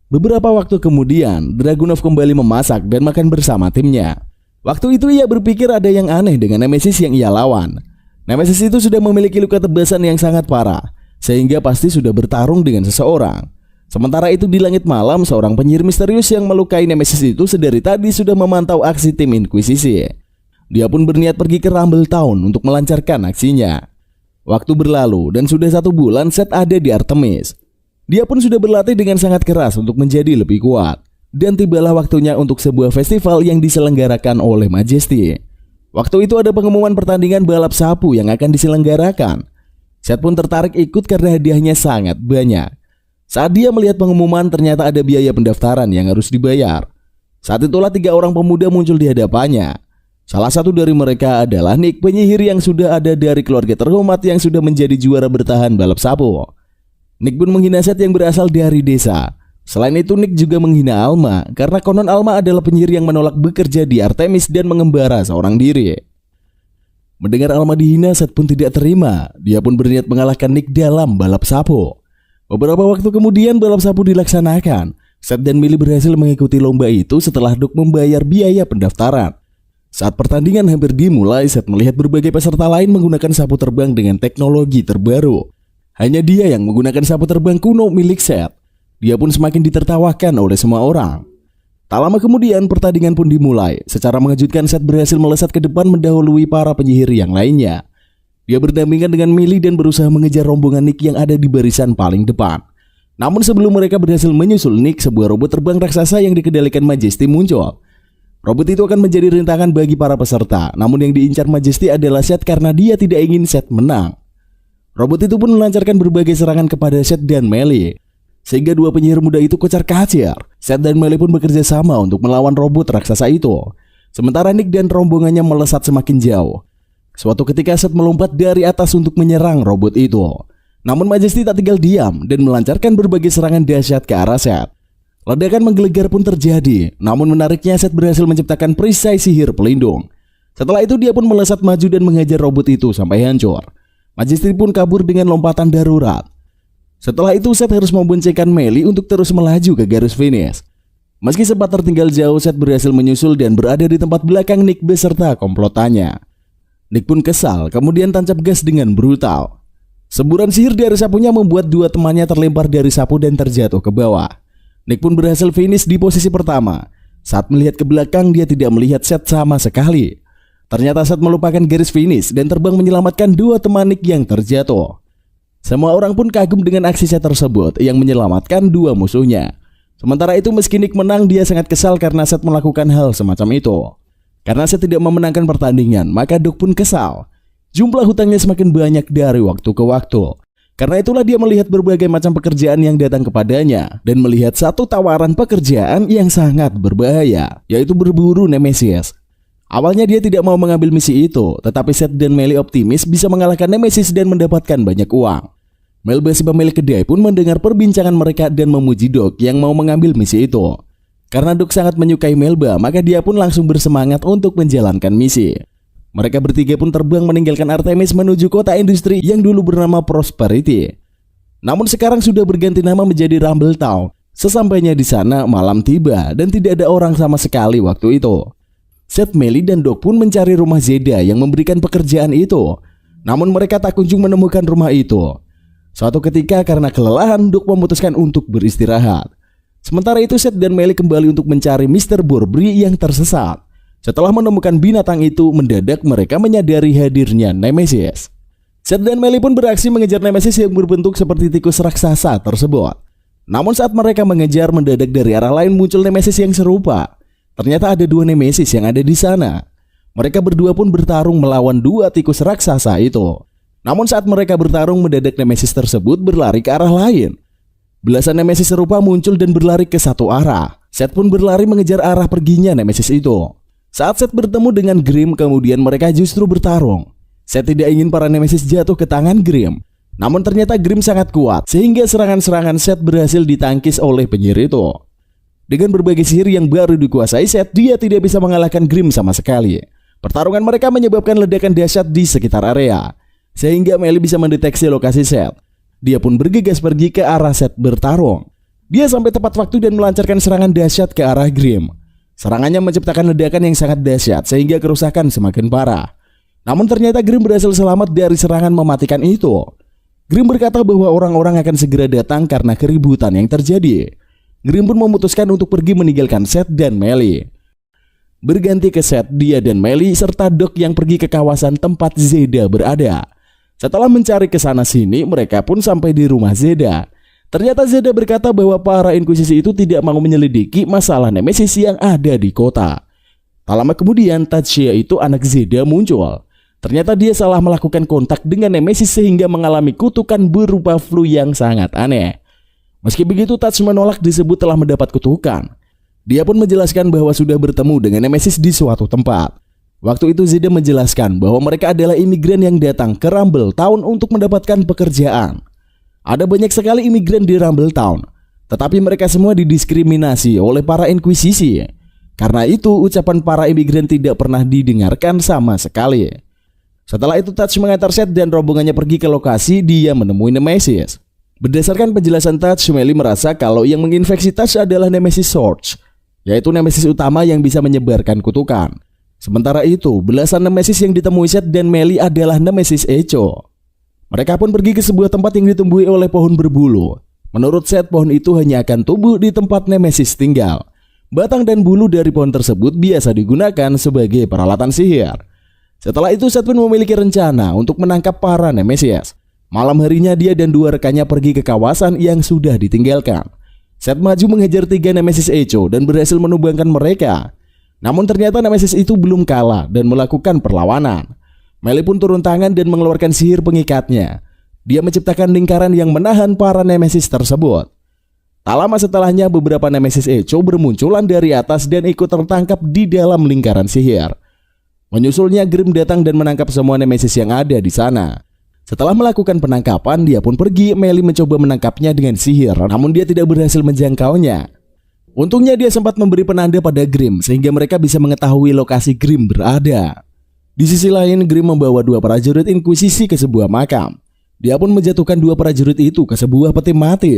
Beberapa waktu kemudian, Dragunov kembali memasak dan makan bersama timnya. Waktu itu ia berpikir ada yang aneh dengan Nemesis yang ia lawan. Nemesis itu sudah memiliki luka tebasan yang sangat parah, sehingga pasti sudah bertarung dengan seseorang. Sementara itu di langit malam, seorang penyihir misterius yang melukai Nemesis itu sedari tadi sudah memantau aksi tim Inkuisisi. Dia pun berniat pergi ke Rumble Town untuk melancarkan aksinya. Waktu berlalu dan sudah 1 bulan Seth ada di Artemis. Dia pun sudah berlatih dengan sangat keras untuk menjadi lebih kuat. Dan tibalah waktunya untuk sebuah festival yang diselenggarakan oleh Majesty. Waktu itu ada pengumuman pertandingan balap sapu yang akan diselenggarakan. Seth pun tertarik ikut karena hadiahnya sangat banyak. Saat dia melihat pengumuman, ternyata ada biaya pendaftaran yang harus dibayar. Saat itulah 3 orang pemuda muncul di hadapannya. Salah satu dari mereka adalah Nick, penyihir yang sudah ada dari keluarga terhormat yang sudah menjadi juara bertahan balap sapu. Nick pun menghina Seth yang berasal dari desa. Selain itu, Nick juga menghina Alma karena konon Alma adalah penyihir yang menolak bekerja di Artemis dan mengembara seorang diri. Mendengar Alma dihina, Seth pun tidak terima. Dia pun berniat mengalahkan Nick dalam balap sapu. Beberapa waktu kemudian balap sapu dilaksanakan. Seth dan Millie berhasil mengikuti lomba itu setelah Doug membayar biaya pendaftaran. Saat pertandingan hampir dimulai, Seth melihat berbagai peserta lain menggunakan sapu terbang dengan teknologi terbaru. Hanya dia yang menggunakan sapu terbang kuno milik Seth. Dia pun semakin ditertawakan oleh semua orang. Tak lama kemudian pertandingan pun dimulai. Secara mengejutkan, Seth berhasil melesat ke depan mendahului para penyihir yang lainnya. Dia berdampingan dengan Millie dan berusaha mengejar rombongan Nick yang ada di barisan paling depan. Namun sebelum mereka berhasil menyusul Nick, sebuah robot terbang raksasa yang dikendalikan Majesty muncul. Robot itu akan menjadi rintangan bagi para peserta. Namun yang diincar Majesty adalah Seth karena dia tidak ingin Seth menang. Robot itu pun melancarkan berbagai serangan kepada Seth dan Millie, sehingga 2 penyihir muda itu kocar-kacir. Seth dan Millie pun bekerja sama untuk melawan robot raksasa itu. Sementara Nick dan rombongannya melesat semakin jauh. Suatu ketika Seth melompat dari atas untuk menyerang robot itu. Namun Majesty tak tinggal diam dan melancarkan berbagai serangan dahsyat ke arah Seth. Ledakan menggelegar pun terjadi. Namun menariknya, Seth berhasil menciptakan perisai sihir pelindung. Setelah itu dia pun melesat maju dan menghajar robot itu sampai hancur. Majesty pun kabur dengan lompatan darurat. Setelah itu Seth harus memboncengkan Millie untuk terus melaju ke garis finish. Meski sempat tertinggal jauh, Seth berhasil menyusul dan berada di tempat belakang Nick beserta komplotannya. Nick pun kesal, kemudian tancap gas dengan brutal. Semburan sihir dari sapunya membuat 2 temannya terlempar dari sapu dan terjatuh ke bawah. Nick pun berhasil finish di posisi pertama. Saat melihat ke belakang, dia tidak melihat Seth sama sekali. Ternyata Seth melupakan garis finish dan terbang menyelamatkan 2 teman Nick yang terjatuh. Semua orang pun kagum dengan aksi Seth tersebut yang menyelamatkan 2 musuhnya. Sementara itu meski Nick menang, dia sangat kesal karena Seth melakukan hal semacam itu. Karena Seth tidak memenangkan pertandingan, maka Doug pun kesal. Jumlah hutangnya semakin banyak dari waktu ke waktu. Karena itulah dia melihat berbagai macam pekerjaan yang datang kepadanya dan melihat satu tawaran pekerjaan yang sangat berbahaya, yaitu berburu Nemesis. Awalnya dia tidak mau mengambil misi itu, tetapi Seth dan Millie optimis bisa mengalahkan Nemesis dan mendapatkan banyak uang. Melba si pemilik kedai pun mendengar perbincangan mereka dan memuji Doug yang mau mengambil misi itu. Karena Doug sangat menyukai Melba, maka dia pun langsung bersemangat untuk menjalankan misi. Mereka bertiga pun terbang meninggalkan Artemis menuju kota industri yang dulu bernama Prosperity. Namun sekarang sudah berganti nama menjadi Rumble Town. Sesampainya di sana, malam tiba dan tidak ada orang sama sekali waktu itu. Seth, Millie, dan Doug pun mencari rumah Zeda yang memberikan pekerjaan itu. Namun mereka tak kunjung menemukan rumah itu. Suatu ketika karena kelelahan, Doug memutuskan untuk beristirahat. Sementara itu Seth dan Millie kembali untuk mencari Mr. Burberry yang tersesat. Setelah menemukan binatang itu, mendadak mereka menyadari hadirnya Nemesis. Seth dan Millie pun beraksi mengejar Nemesis yang berbentuk seperti tikus raksasa tersebut. Namun saat mereka mengejar, mendadak dari arah lain muncul Nemesis yang serupa. Ternyata ada 2 Nemesis yang ada di sana. Mereka berdua pun bertarung melawan 2 tikus raksasa itu. Namun saat mereka bertarung, mendadak Nemesis tersebut berlari ke arah lain. Belasan Nemesis serupa muncul dan berlari ke satu arah. Seth pun berlari mengejar arah perginya Nemesis itu. Saat Seth bertemu dengan Grim, kemudian mereka justru bertarung. Seth tidak ingin para Nemesis jatuh ke tangan Grim. Namun ternyata Grim sangat kuat, sehingga serangan-serangan Seth berhasil ditangkis oleh penyihir itu. Dengan berbagai sihir yang baru dikuasai Seth, dia tidak bisa mengalahkan Grimm sama sekali. Pertarungan mereka menyebabkan ledakan dahsyat di sekitar area, sehingga Melly bisa mendeteksi lokasi Seth. Dia pun bergegas pergi ke arah Seth bertarung. Dia sampai tepat waktu dan melancarkan serangan dahsyat ke arah Grimm. Serangannya menciptakan ledakan yang sangat dahsyat sehingga kerusakan semakin parah. Namun ternyata Grimm berhasil selamat dari serangan mematikan itu. Grimm berkata bahwa orang-orang akan segera datang karena keributan yang terjadi. Grimm pun memutuskan untuk pergi meninggalkan Seth dan Melly. Berganti ke Seth, dia dan Melly serta Doc yang pergi ke kawasan tempat Zeda berada. Setelah mencari ke sana sini, mereka pun sampai di rumah Zeda. Ternyata Zeda berkata bahwa para Inkuisisi itu tidak mau menyelidiki masalah Nemesis yang ada di kota. Tak lama kemudian, Tatsuya itu anak Zeda muncul. Ternyata dia salah melakukan kontak dengan Nemesis sehingga mengalami kutukan berupa flu yang sangat aneh. Meski begitu, Tats menolak disebut telah mendapat kutukan. Dia pun menjelaskan bahwa sudah bertemu dengan Nemesis di suatu tempat. Waktu itu Zeda menjelaskan bahwa mereka adalah imigran yang datang ke Rumble Town untuk mendapatkan pekerjaan. Ada banyak sekali imigran di Rumble Town, tetapi mereka semua didiskriminasi oleh para Inkuisisi. Karena itu, ucapan para imigran tidak pernah didengarkan sama sekali. Setelah itu, Tats mengantar Seth dan rombongannya pergi ke lokasi. Dia menemui Nemesis. Berdasarkan penjelasan Tats, Melly merasa kalau yang menginfeksi Tats adalah Nemesis Swords, yaitu Nemesis utama yang bisa menyebarkan kutukan. Sementara itu, belasan Nemesis yang ditemui Seth dan Melly adalah Nemesis Echo. Mereka pun pergi ke sebuah tempat yang ditumbuhi oleh pohon berbulu. Menurut Seth, pohon itu hanya akan tumbuh di tempat Nemesis tinggal. Batang dan bulu dari pohon tersebut biasa digunakan sebagai peralatan sihir. Setelah itu, Seth pun memiliki rencana untuk menangkap para Nemesis. Malam harinya dia dan dua rekannya pergi ke kawasan yang sudah ditinggalkan. Seth maju mengejar 3 Nemesis Echo dan berhasil menumbangkan mereka. Namun ternyata Nemesis itu belum kalah dan melakukan perlawanan. Melly pun turun tangan dan mengeluarkan sihir pengikatnya. Dia menciptakan lingkaran yang menahan para Nemesis tersebut. Tak lama setelahnya, beberapa Nemesis Echo bermunculan dari atas dan ikut tertangkap di dalam lingkaran sihir. Menyusulnya, Grimm datang dan menangkap semua Nemesis yang ada di sana. Setelah melakukan penangkapan, dia pun pergi. Melly mencoba menangkapnya dengan sihir, namun dia tidak berhasil menjangkaunya. Untungnya dia sempat memberi penanda pada Grimm sehingga mereka bisa mengetahui lokasi Grimm berada. Di sisi lain, Grimm membawa 2 prajurit Inkuisisi ke sebuah makam. Dia pun menjatuhkan 2 prajurit itu ke sebuah peti mati.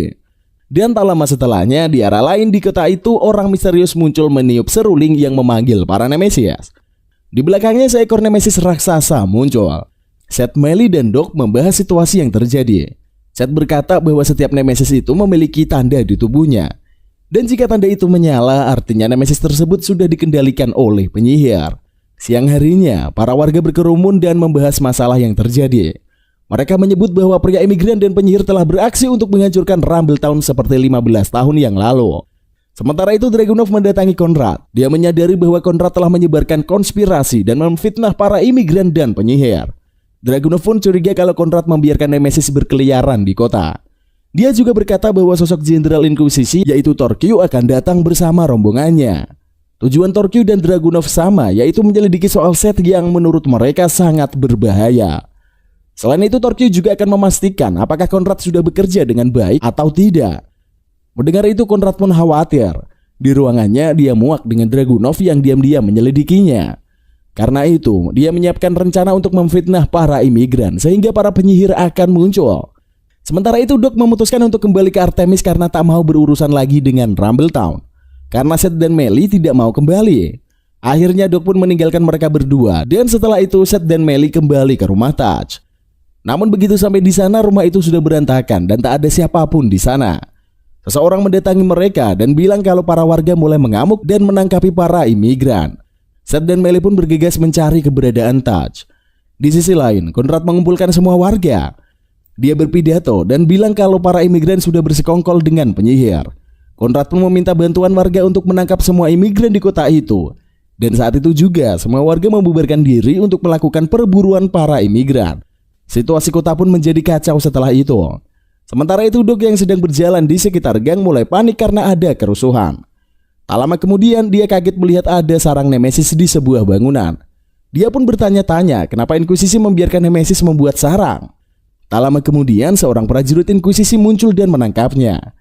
Dan tak lama setelahnya, di arah lain di kota itu, orang misterius muncul meniup seruling yang memanggil para Nemesis. Di belakangnya, seekor Nemesis raksasa muncul. Seth, Melly, dan Doc membahas situasi yang terjadi. Seth berkata bahwa setiap Nemesis itu memiliki tanda di tubuhnya. Dan jika tanda itu menyala, artinya Nemesis tersebut sudah dikendalikan oleh penyihir. Siang harinya, para warga berkerumun dan membahas masalah yang terjadi. Mereka menyebut bahwa pria imigran dan penyihir telah beraksi untuk menghancurkan Rumble Town seperti 15 tahun yang lalu. Sementara itu, Dragunov mendatangi Conrad. Dia menyadari bahwa Conrad telah menyebarkan konspirasi dan memfitnah para imigran dan penyihir. Dragunov pun curiga kalau Conrad membiarkan Nemesis berkeliaran di kota. Dia juga berkata bahwa sosok Jenderal Inkuisisi yaitu Torque akan datang bersama rombongannya. Tujuan Torque dan Dragunov sama, yaitu menyelidiki soal Seth yang menurut mereka sangat berbahaya. Selain itu, Torque juga akan memastikan apakah Conrad sudah bekerja dengan baik atau tidak. Mendengar itu, Conrad pun khawatir. Di ruangannya, dia muak dengan Dragunov yang diam-diam menyelidikinya. Karena itu, dia menyiapkan rencana untuk memfitnah para imigran sehingga para penyihir akan muncul. Sementara itu, Doc memutuskan untuk kembali ke Artemis karena tak mau berurusan lagi dengan Rumble Town. Karena Seth dan Melly tidak mau kembali. Akhirnya Doc pun meninggalkan mereka berdua, dan setelah itu Seth dan Melly kembali ke rumah Taj. Namun begitu sampai di sana, rumah itu sudah berantakan dan tak ada siapapun di sana. Seseorang mendatangi mereka dan bilang kalau para warga mulai mengamuk dan menangkapi para imigran. Seth dan Melly pun bergegas mencari keberadaan Taj. Di sisi lain, Conrad mengumpulkan semua warga. Dia berpidato dan bilang kalau para imigran sudah bersekongkol dengan penyihir. Conrad pun meminta bantuan warga untuk menangkap semua imigran di kota itu. Dan saat itu juga, semua warga membubarkan diri untuk melakukan perburuan para imigran. Situasi kota pun menjadi kacau setelah itu. Sementara itu, Doc yang sedang berjalan di sekitar gang mulai panik karena ada kerusuhan. Tak lama kemudian, dia kaget melihat ada sarang Nemesis di sebuah bangunan. Dia pun bertanya-tanya kenapa Inkuisisi membiarkan Nemesis membuat sarang. Tak lama kemudian, seorang prajurit Inkuisisi muncul dan menangkapnya.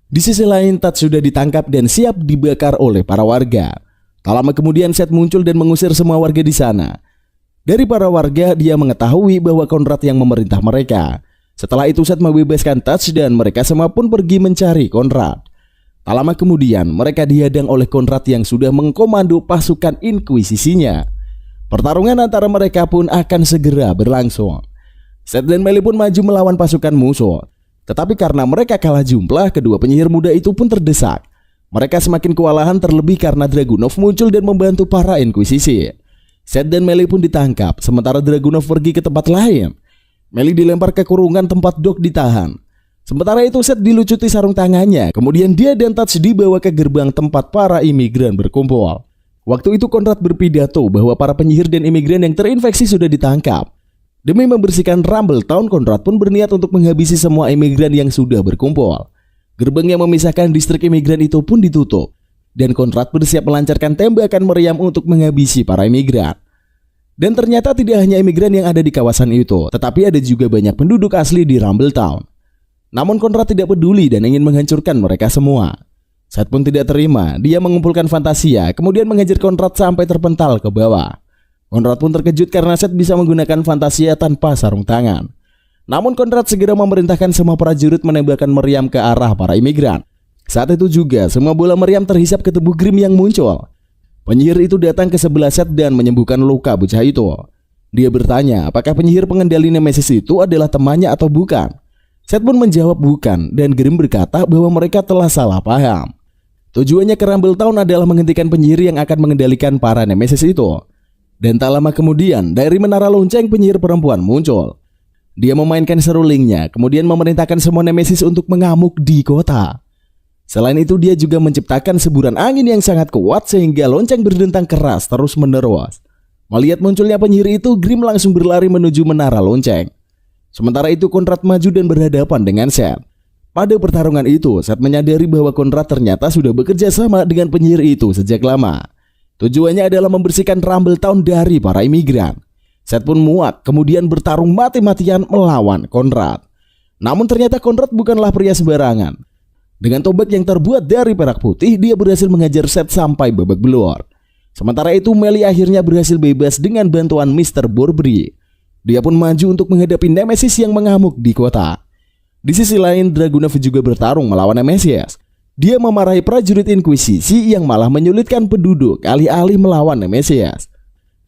Di sisi lain, Tat sudah ditangkap dan siap dibakar oleh para warga. Tak lama kemudian Seth muncul dan mengusir semua warga di sana. Dari para warga, dia mengetahui bahwa Conrad yang memerintah mereka. Setelah itu Seth membebaskan Touch dan mereka semua pun pergi mencari Conrad. Tak lama kemudian, mereka dihadang oleh Conrad yang sudah mengkomando pasukan inkuisisinya. Pertarungan antara mereka pun akan segera berlangsung. Seth dan Melly pun maju melawan pasukan musuh. Tetapi karena mereka kalah jumlah, kedua penyihir muda itu pun terdesak. Mereka semakin kewalahan terlebih karena Dragunov muncul dan membantu para inkuisisi. Seth dan Melly pun ditangkap, sementara Dragunov pergi ke tempat lain. Melly dilempar ke kurungan tempat Doc ditahan. Sementara itu Seth dilucuti sarung tangannya. Kemudian dia dan Touch dibawa ke gerbang tempat para imigran berkumpul. Waktu itu Conrad berpidato bahwa para penyihir dan imigran yang terinfeksi sudah ditangkap. Demi membersihkan Rumble Town, Conrad pun berniat untuk menghabisi semua imigran yang sudah berkumpul. Gerbang yang memisahkan distrik imigran itu pun ditutup. Dan Conrad bersiap melancarkan tembakan meriam untuk menghabisi para imigran. Dan ternyata tidak hanya imigran yang ada di kawasan itu, tetapi ada juga banyak penduduk asli di Rumble Town. Namun Conrad tidak peduli dan ingin menghancurkan mereka semua. Seth pun tidak terima, dia mengumpulkan Fantasia, kemudian menghajar Conrad sampai terpental ke bawah. Conrad pun terkejut karena Seth bisa menggunakan Fantasia tanpa sarung tangan. Namun Conrad segera memerintahkan semua prajurit menembakkan meriam ke arah para imigran. Saat itu juga semua bola meriam terhisap ke tubuh Grim yang muncul. Penyihir itu datang ke sebelah Seth dan menyembuhkan luka bocah itu. Dia bertanya apakah penyihir pengendali Nemesis itu adalah temannya atau bukan. Seth pun menjawab bukan, dan Grim berkata bahwa mereka telah salah paham. Tujuannya ke Rumble Town adalah menghentikan penyihir yang akan mengendalikan para Nemesis itu. Dan tak lama kemudian, dari menara lonceng penyihir perempuan muncul. Dia memainkan serulingnya, kemudian memerintahkan semua Nemesis untuk mengamuk di kota. Selain itu, dia juga menciptakan semburan angin yang sangat kuat sehingga lonceng berdentang keras terus-menerus. Melihat munculnya penyihir itu, Grim langsung berlari menuju menara lonceng. Sementara itu Conrad maju dan berhadapan dengan Seth. Pada pertarungan itu, Seth menyadari bahwa Conrad ternyata sudah bekerja sama dengan penyihir itu sejak lama. Tujuannya adalah membersihkan Rumble Town dari para imigran. Seth pun muak, kemudian bertarung mati-matian melawan Conrad. Namun ternyata Conrad bukanlah pria sembarangan. Dengan tombak yang terbuat dari perak putih, dia berhasil mengajar Seth sampai babak belur. Sementara itu Melly akhirnya berhasil bebas dengan bantuan Mr. Borbri. Dia pun maju untuk menghadapi Nemesis yang mengamuk di kota. Di sisi lain, Dragunov juga bertarung melawan Nemesis. Dia memarahi prajurit inkuisisi yang malah menyulitkan penduduk alih-alih melawan Nemesis.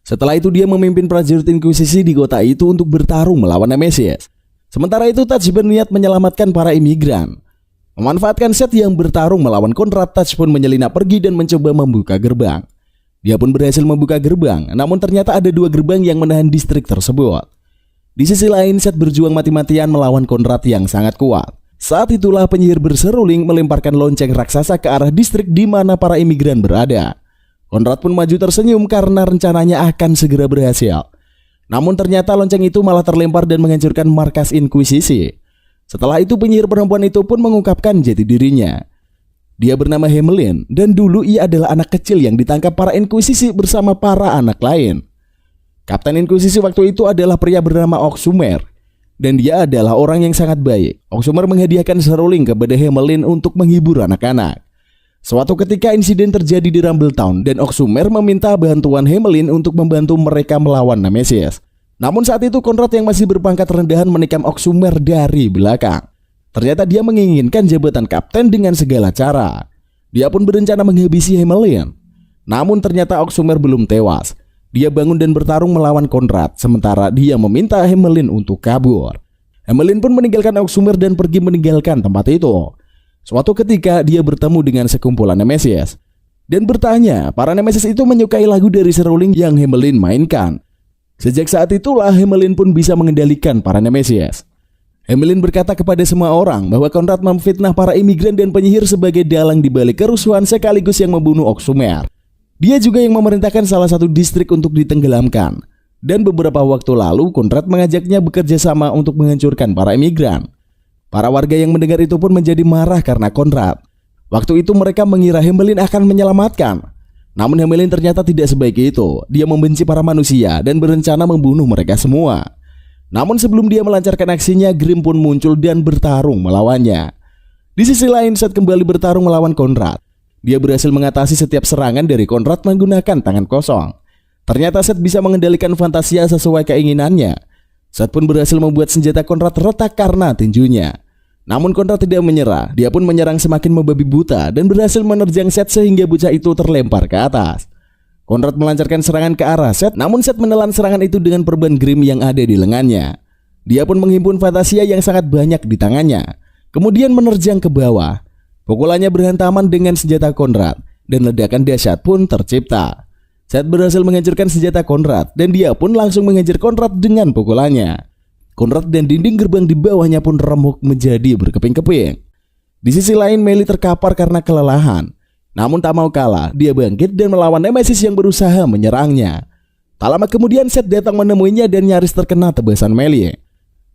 Setelah itu dia memimpin prajurit inkuisisi di kota itu untuk bertarung melawan Nemesis. Sementara itu Touch berniat menyelamatkan para imigran. Memanfaatkan Seth yang bertarung melawan Conrad, Touch pun menyelinap pergi dan mencoba membuka gerbang. Dia pun berhasil membuka gerbang, namun ternyata ada 2 gerbang yang menahan distrik tersebut. Di sisi lain, Seth berjuang mati-matian melawan Conrad yang sangat kuat. Saat itulah penyihir berseruling melemparkan lonceng raksasa ke arah distrik di mana para imigran berada. Conrad pun maju tersenyum karena rencananya akan segera berhasil. Namun ternyata lonceng itu malah terlempar dan menghancurkan markas inkuisisi. Setelah itu penyihir perempuan itu pun mengungkapkan jati dirinya. Dia bernama Hemelin dan dulu ia adalah anak kecil yang ditangkap para inkuisisi bersama para anak lain. Kapten inkuisisi waktu itu adalah pria bernama Oxumer dan dia adalah orang yang sangat baik. Oxumer menghadiahkan seruling kepada Hemelin untuk menghibur anak-anak. Suatu ketika insiden terjadi di Rumble Town dan Oxumer meminta bantuan Hemelin untuk membantu mereka melawan Nemesis. Namun saat itu Conrad yang masih berpangkat rendahan menikam Oxumer dari belakang. Ternyata dia menginginkan jabatan kapten dengan segala cara. Dia pun berencana menghabisi Hemelin. Namun ternyata Oxumer belum tewas. Dia bangun dan bertarung melawan Conrad, sementara dia meminta Hemelin untuk kabur. Hemelin pun meninggalkan Oxumer dan pergi meninggalkan tempat itu. Suatu ketika dia bertemu dengan sekumpulan Nemesis dan bertanya, para Nemesis itu menyukai lagu dari seruling yang Hemelin mainkan. Sejak saat itulah Hemelin pun bisa mengendalikan para Nemesis. Hemelin berkata kepada semua orang bahwa Conrad memfitnah para imigran dan penyihir sebagai dalang di balik kerusuhan sekaligus yang membunuh Oxumer. Dia juga yang memerintahkan salah satu distrik untuk ditenggelamkan. Dan beberapa waktu lalu Conrad mengajaknya bekerja sama untuk menghancurkan para imigran. Para warga yang mendengar itu pun menjadi marah karena Conrad. Waktu itu mereka mengira Hemelin akan menyelamatkan. Namun Hemelin ternyata tidak sebaik itu. Dia membenci para manusia dan berencana membunuh mereka semua. Namun sebelum dia melancarkan aksinya, Grim pun muncul dan bertarung melawannya. Di sisi lain, Seth kembali bertarung melawan Conrad. Dia berhasil mengatasi setiap serangan dari Conrad menggunakan tangan kosong. Ternyata Seth bisa mengendalikan Fantasia sesuai keinginannya. Seth pun berhasil membuat senjata Conrad retak karena tinjunya. Namun Conrad tidak menyerah, dia pun menyerang semakin membabi buta dan berhasil menerjang Seth sehingga bocah itu terlempar ke atas. Conrad melancarkan serangan ke arah Seth, namun Seth menelan serangan itu dengan perban Grim yang ada di lengannya. Dia pun menghimpun Fantasia yang sangat banyak di tangannya, kemudian menerjang ke bawah. Pukulannya berhantaman dengan senjata Conrad dan ledakan dahsyat pun tercipta. Seth berhasil menghancurkan senjata Conrad dan dia pun langsung menghajar Conrad dengan pukulannya. Conrad dan dinding gerbang di bawahnya pun remuk menjadi berkeping-keping. Di sisi lain, Melee terkapar karena kelelahan. Namun tak mau kalah, dia bangkit dan melawan Nemesis yang berusaha menyerangnya. Tak lama kemudian Seth datang menemuinya dan nyaris terkena tebasan Melee.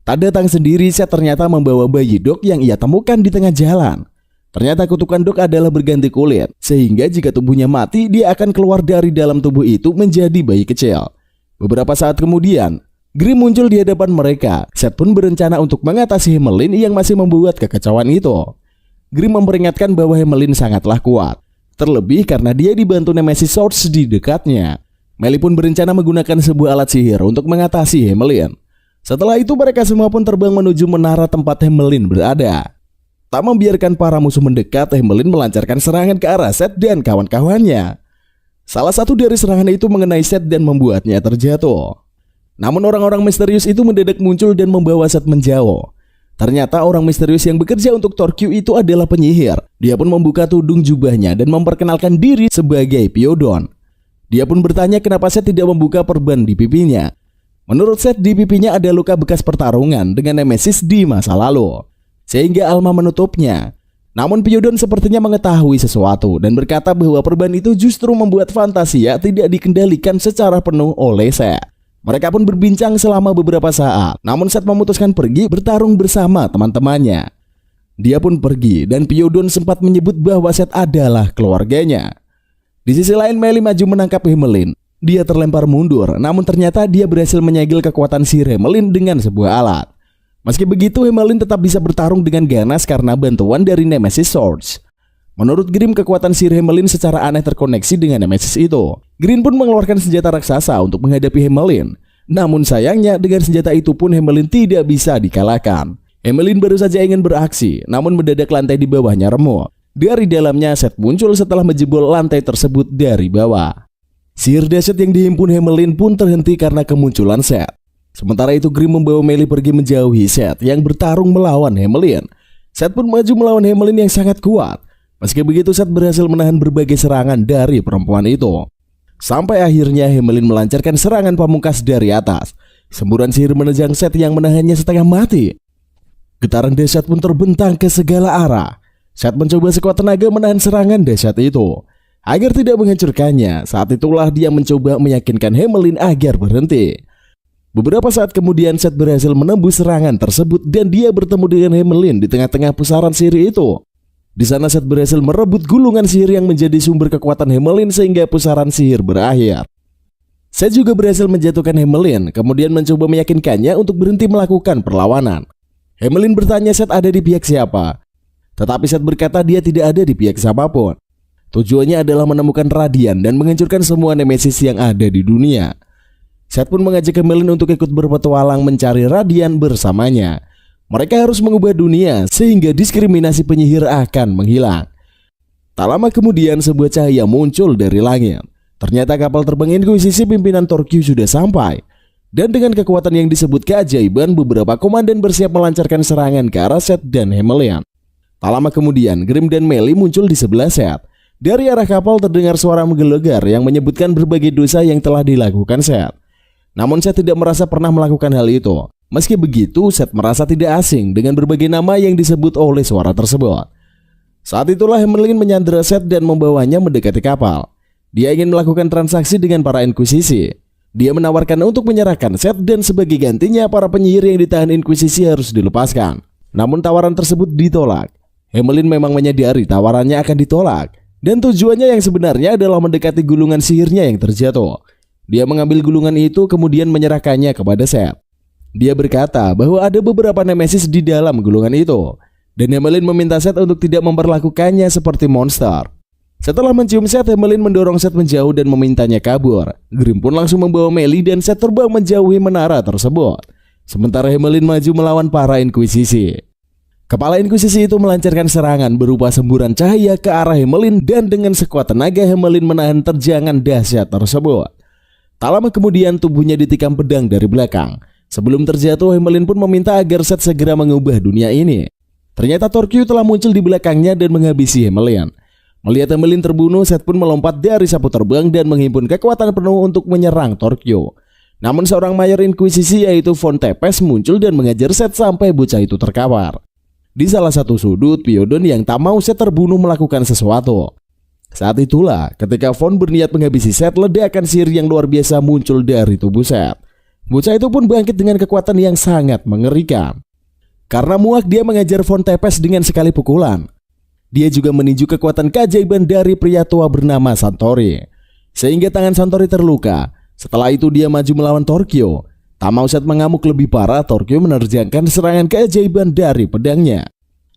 Tak datang sendiri, Seth ternyata membawa bayi Doc yang ia temukan di tengah jalan. Ternyata kutukan Doc adalah berganti kulit, sehingga jika tubuhnya mati, dia akan keluar dari dalam tubuh itu menjadi bayi kecil. Beberapa saat kemudian, Grim muncul di hadapan mereka. Seth pun berencana untuk mengatasi Hamelin yang masih membuat kekacauan itu. Grim memperingatkan bahwa Hamelin sangatlah kuat, terlebih karena dia dibantu Nemesis Swords di dekatnya. Melee pun berencana menggunakan sebuah alat sihir untuk mengatasi Hamelin. Setelah itu mereka semua pun terbang menuju menara tempat Hamelin berada. Tak membiarkan para musuh mendekat, Hamelin melancarkan serangan ke arah Seth dan kawan-kawannya. Salah satu dari serangan itu mengenai Seth dan membuatnya terjatuh. Namun orang-orang misterius itu mendadak muncul dan membawa Seth menjauh. Ternyata orang misterius yang bekerja untuk Torque itu adalah penyihir. Dia pun membuka tudung jubahnya dan memperkenalkan diri sebagai Piodon. Dia pun bertanya kenapa Seth tidak membuka perban di pipinya. Menurut Seth, di pipinya ada luka bekas pertarungan dengan Nemesis di masa lalu, sehingga Alma menutupnya. Namun Piodon sepertinya mengetahui sesuatu dan berkata bahwa perban itu justru membuat Fantasia tidak dikendalikan secara penuh oleh Seth. Mereka pun berbincang selama beberapa saat, namun Seth memutuskan pergi bertarung bersama teman-temannya. Dia pun pergi dan Piodon sempat menyebut bahwa Seth adalah keluarganya. Di sisi lain, Melee maju menangkap Hamelin. Dia terlempar mundur, namun ternyata dia berhasil menyegel kekuatan si Hamelin dengan sebuah alat. Meski begitu, Hamelin tetap bisa bertarung dengan ganas karena bantuan dari Nemesis Swords. Menurut Grim, kekuatan si Hamelin secara aneh terkoneksi dengan Nemesis itu. Grim pun mengeluarkan senjata raksasa untuk menghadapi Hamelin. Namun sayangnya dengan senjata itu pun Hamelin tidak bisa dikalahkan. Hamelin baru saja ingin beraksi, namun mendadak lantai di bawahnya remuk. Dari dalamnya Seth muncul setelah menjebol lantai tersebut dari bawah. Sihir dahsyat yang dihimpun Hamelin pun terhenti karena kemunculan Seth. Sementara itu Grim membawa Melee pergi menjauhi Seth yang bertarung melawan Hamelin. Seth pun maju melawan Hamelin yang sangat kuat. Meski begitu, Seth berhasil menahan berbagai serangan dari perempuan itu. Sampai akhirnya Hamelin melancarkan serangan pamungkas dari atas. Semburan sihir menerjang Seth yang menahannya setengah mati. Getaran dahsyat pun terbentang ke segala arah. Seth mencoba sekuat tenaga menahan serangan dahsyat itu agar tidak menghancurkannya. Saat itulah dia mencoba meyakinkan Hamelin agar berhenti. Beberapa saat kemudian Seth berhasil menembus serangan tersebut dan dia bertemu dengan Hamelin di tengah-tengah pusaran sihir itu. Di sana Seth berhasil merebut gulungan sihir yang menjadi sumber kekuatan Hamelin sehingga pusaran sihir berakhir. Seth juga berhasil menjatuhkan Hamelin, kemudian mencoba meyakinkannya untuk berhenti melakukan perlawanan. Hamelin bertanya Seth ada di pihak siapa, tetapi Seth berkata dia tidak ada di pihak siapapun. Tujuannya adalah menemukan Radian dan menghancurkan semua Nemesis yang ada di dunia. Seth pun mengajak Hamelin untuk ikut berpetualang mencari Radian bersamanya. Mereka harus mengubah dunia sehingga diskriminasi penyihir akan menghilang. Tak lama kemudian sebuah cahaya muncul dari langit. Ternyata kapal terbang Inkuisisi pimpinan Torque sudah sampai. Dan dengan kekuatan yang disebut keajaiban, beberapa komandan bersiap melancarkan serangan ke arah Seth dan Hamelin. Tak lama kemudian Grim dan Melee muncul di sebelah Seth. Dari arah kapal terdengar suara menggelegar yang menyebutkan berbagai dosa yang telah dilakukan Seth. Namun Seth tidak merasa pernah melakukan hal itu. Meski begitu, Seth merasa tidak asing dengan berbagai nama yang disebut oleh suara tersebut. Saat itulah Hamelin menyandera Seth dan membawanya mendekati kapal. Dia ingin melakukan transaksi dengan para Inkuisisi. Dia menawarkan untuk menyerahkan Seth dan sebagai gantinya para penyihir yang ditahan Inkuisisi harus dilepaskan. Namun tawaran tersebut ditolak. Hamelin memang menyadari tawarannya akan ditolak. Dan tujuannya yang sebenarnya adalah mendekati gulungan sihirnya yang terjatuh. Dia mengambil gulungan itu kemudian menyerahkannya kepada Seth. Dia berkata bahwa ada beberapa Nemesis di dalam gulungan itu. Dan Hamelin meminta Seth untuk tidak memperlakukannya seperti monster. Setelah mencium Seth, Hamelin mendorong Seth menjauh dan memintanya kabur. Grimm pun langsung membawa Melly dan Seth terbang menjauhi menara tersebut. Sementara Hamelin maju melawan para Inkuisisi. Kepala Inkuisisi itu melancarkan serangan berupa semburan cahaya ke arah Hamelin dan dengan sekuat tenaga Hamelin menahan terjangan dahsyat tersebut. Tak lama kemudian tubuhnya ditikam pedang dari belakang. Sebelum terjatuh, Hamelin pun meminta agar Seth segera mengubah dunia ini. Ternyata Torque telah muncul di belakangnya dan menghabisi Hamelin. Melihat Hamelin terbunuh, Seth pun melompat dari sapu terbang dan menghimpun kekuatan penuh untuk menyerang Torque. Namun seorang mayor Inkuisisi yaitu Von Tepes muncul dan mengejar Seth sampai bocah itu terkapar. Di salah satu sudut, Pyodon yang tak mau Seth terbunuh melakukan sesuatu. Saat itulah ketika Von berniat menghabisi Seth, ledakan sihir yang luar biasa muncul dari tubuh Seth. Bocah itu pun bangkit dengan kekuatan yang sangat mengerikan. Karena muak, dia mengejar Von Tepes dengan sekali pukulan. Dia juga meninju kekuatan keajaiban dari pria tua bernama Santori, sehingga tangan Santori terluka. Setelah itu dia maju melawan Torque. Tak mau Seth mengamuk lebih parah, Torque menerjangkan serangan keajaiban dari pedangnya.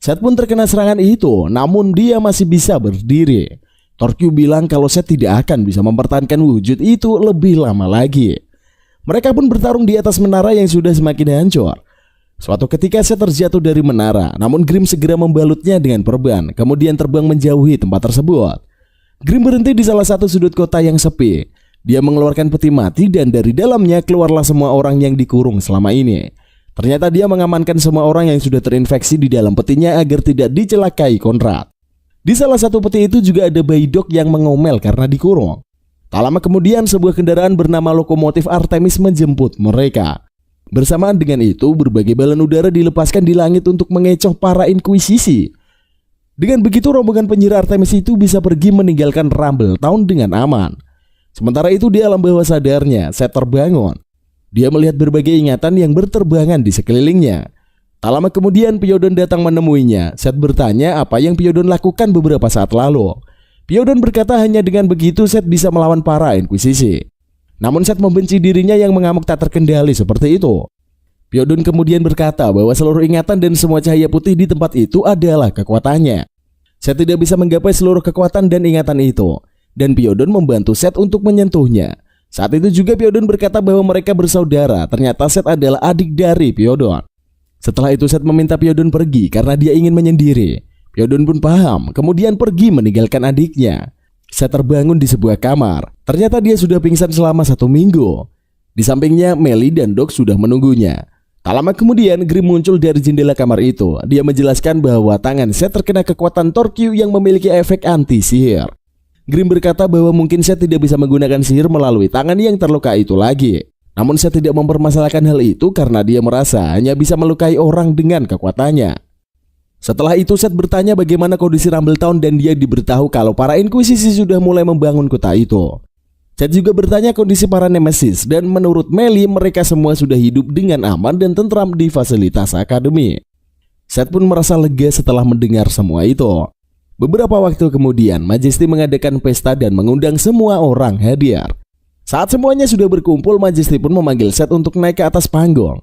Seth pun terkena serangan itu, namun dia masih bisa berdiri. Torque bilang kalau Seth tidak akan bisa mempertahankan wujud itu lebih lama lagi. Mereka pun bertarung di atas menara yang sudah semakin hancur. Suatu ketika Seth terjatuh dari menara, namun Grimm segera membalutnya dengan perban, kemudian terbang menjauhi tempat tersebut. Grimm berhenti di salah satu sudut kota yang sepi. Dia mengeluarkan peti mati dan dari dalamnya keluarlah semua orang yang dikurung selama ini. Ternyata dia mengamankan semua orang yang sudah terinfeksi di dalam petinya agar tidak dicelakai Conrad. Di salah satu peti itu juga ada bayi Doc yang mengomel karena dikurung. Tak lama kemudian sebuah kendaraan bernama lokomotif Artemis menjemput mereka. Bersamaan dengan itu, berbagai balon udara dilepaskan di langit untuk mengecoh para Inkuisisi. Dengan begitu, rombongan penyihir Artemis itu bisa pergi meninggalkan Rumble Town dengan aman. Sementara itu, di alam bawah sadarnya, Seth terbangun. Dia melihat berbagai ingatan yang berterbangan di sekelilingnya. Tak lama kemudian, Pyodon datang menemuinya. Seth bertanya apa yang Pyodon lakukan beberapa saat lalu. Pyodon berkata hanya dengan begitu Seth bisa melawan para Inkuisisi. Namun Seth membenci dirinya yang mengamuk tak terkendali seperti itu. Pyodon kemudian berkata bahwa seluruh ingatan dan semua cahaya putih di tempat itu adalah kekuatannya. Seth tidak bisa menggapai seluruh kekuatan dan ingatan itu, dan Pyodon membantu Seth untuk menyentuhnya. Saat itu juga Pyodon berkata bahwa mereka bersaudara. Ternyata Seth adalah adik dari Pyodon. Setelah itu Seth meminta Pyodon pergi karena dia ingin menyendiri. Pyodon pun paham, kemudian pergi meninggalkan adiknya. Seth terbangun di sebuah kamar. Ternyata dia sudah pingsan selama 1 minggu. Di sampingnya Melly dan Doc sudah menunggunya. Tak lama kemudian Grimm muncul dari jendela kamar itu. Dia menjelaskan bahwa tangan Seth terkena kekuatan Torque yang memiliki efek anti-sihir. Grimm berkata bahwa mungkin Seth tidak bisa menggunakan sihir melalui tangan yang terluka itu lagi. Namun Seth tidak mempermasalahkan hal itu karena dia merasa hanya bisa melukai orang dengan kekuatannya. Setelah itu Seth bertanya bagaimana kondisi Rumble Town dan dia diberitahu kalau para Inkuisisi sudah mulai membangun kota itu. Seth juga bertanya kondisi para Nemesis dan menurut Melly mereka semua sudah hidup dengan aman dan tentram di fasilitas akademi. Seth pun merasa lega setelah mendengar semua itu. Beberapa waktu kemudian Majesty mengadakan pesta dan mengundang semua orang hadir. Saat semuanya sudah berkumpul, Majesty pun memanggil Seth untuk naik ke atas panggung.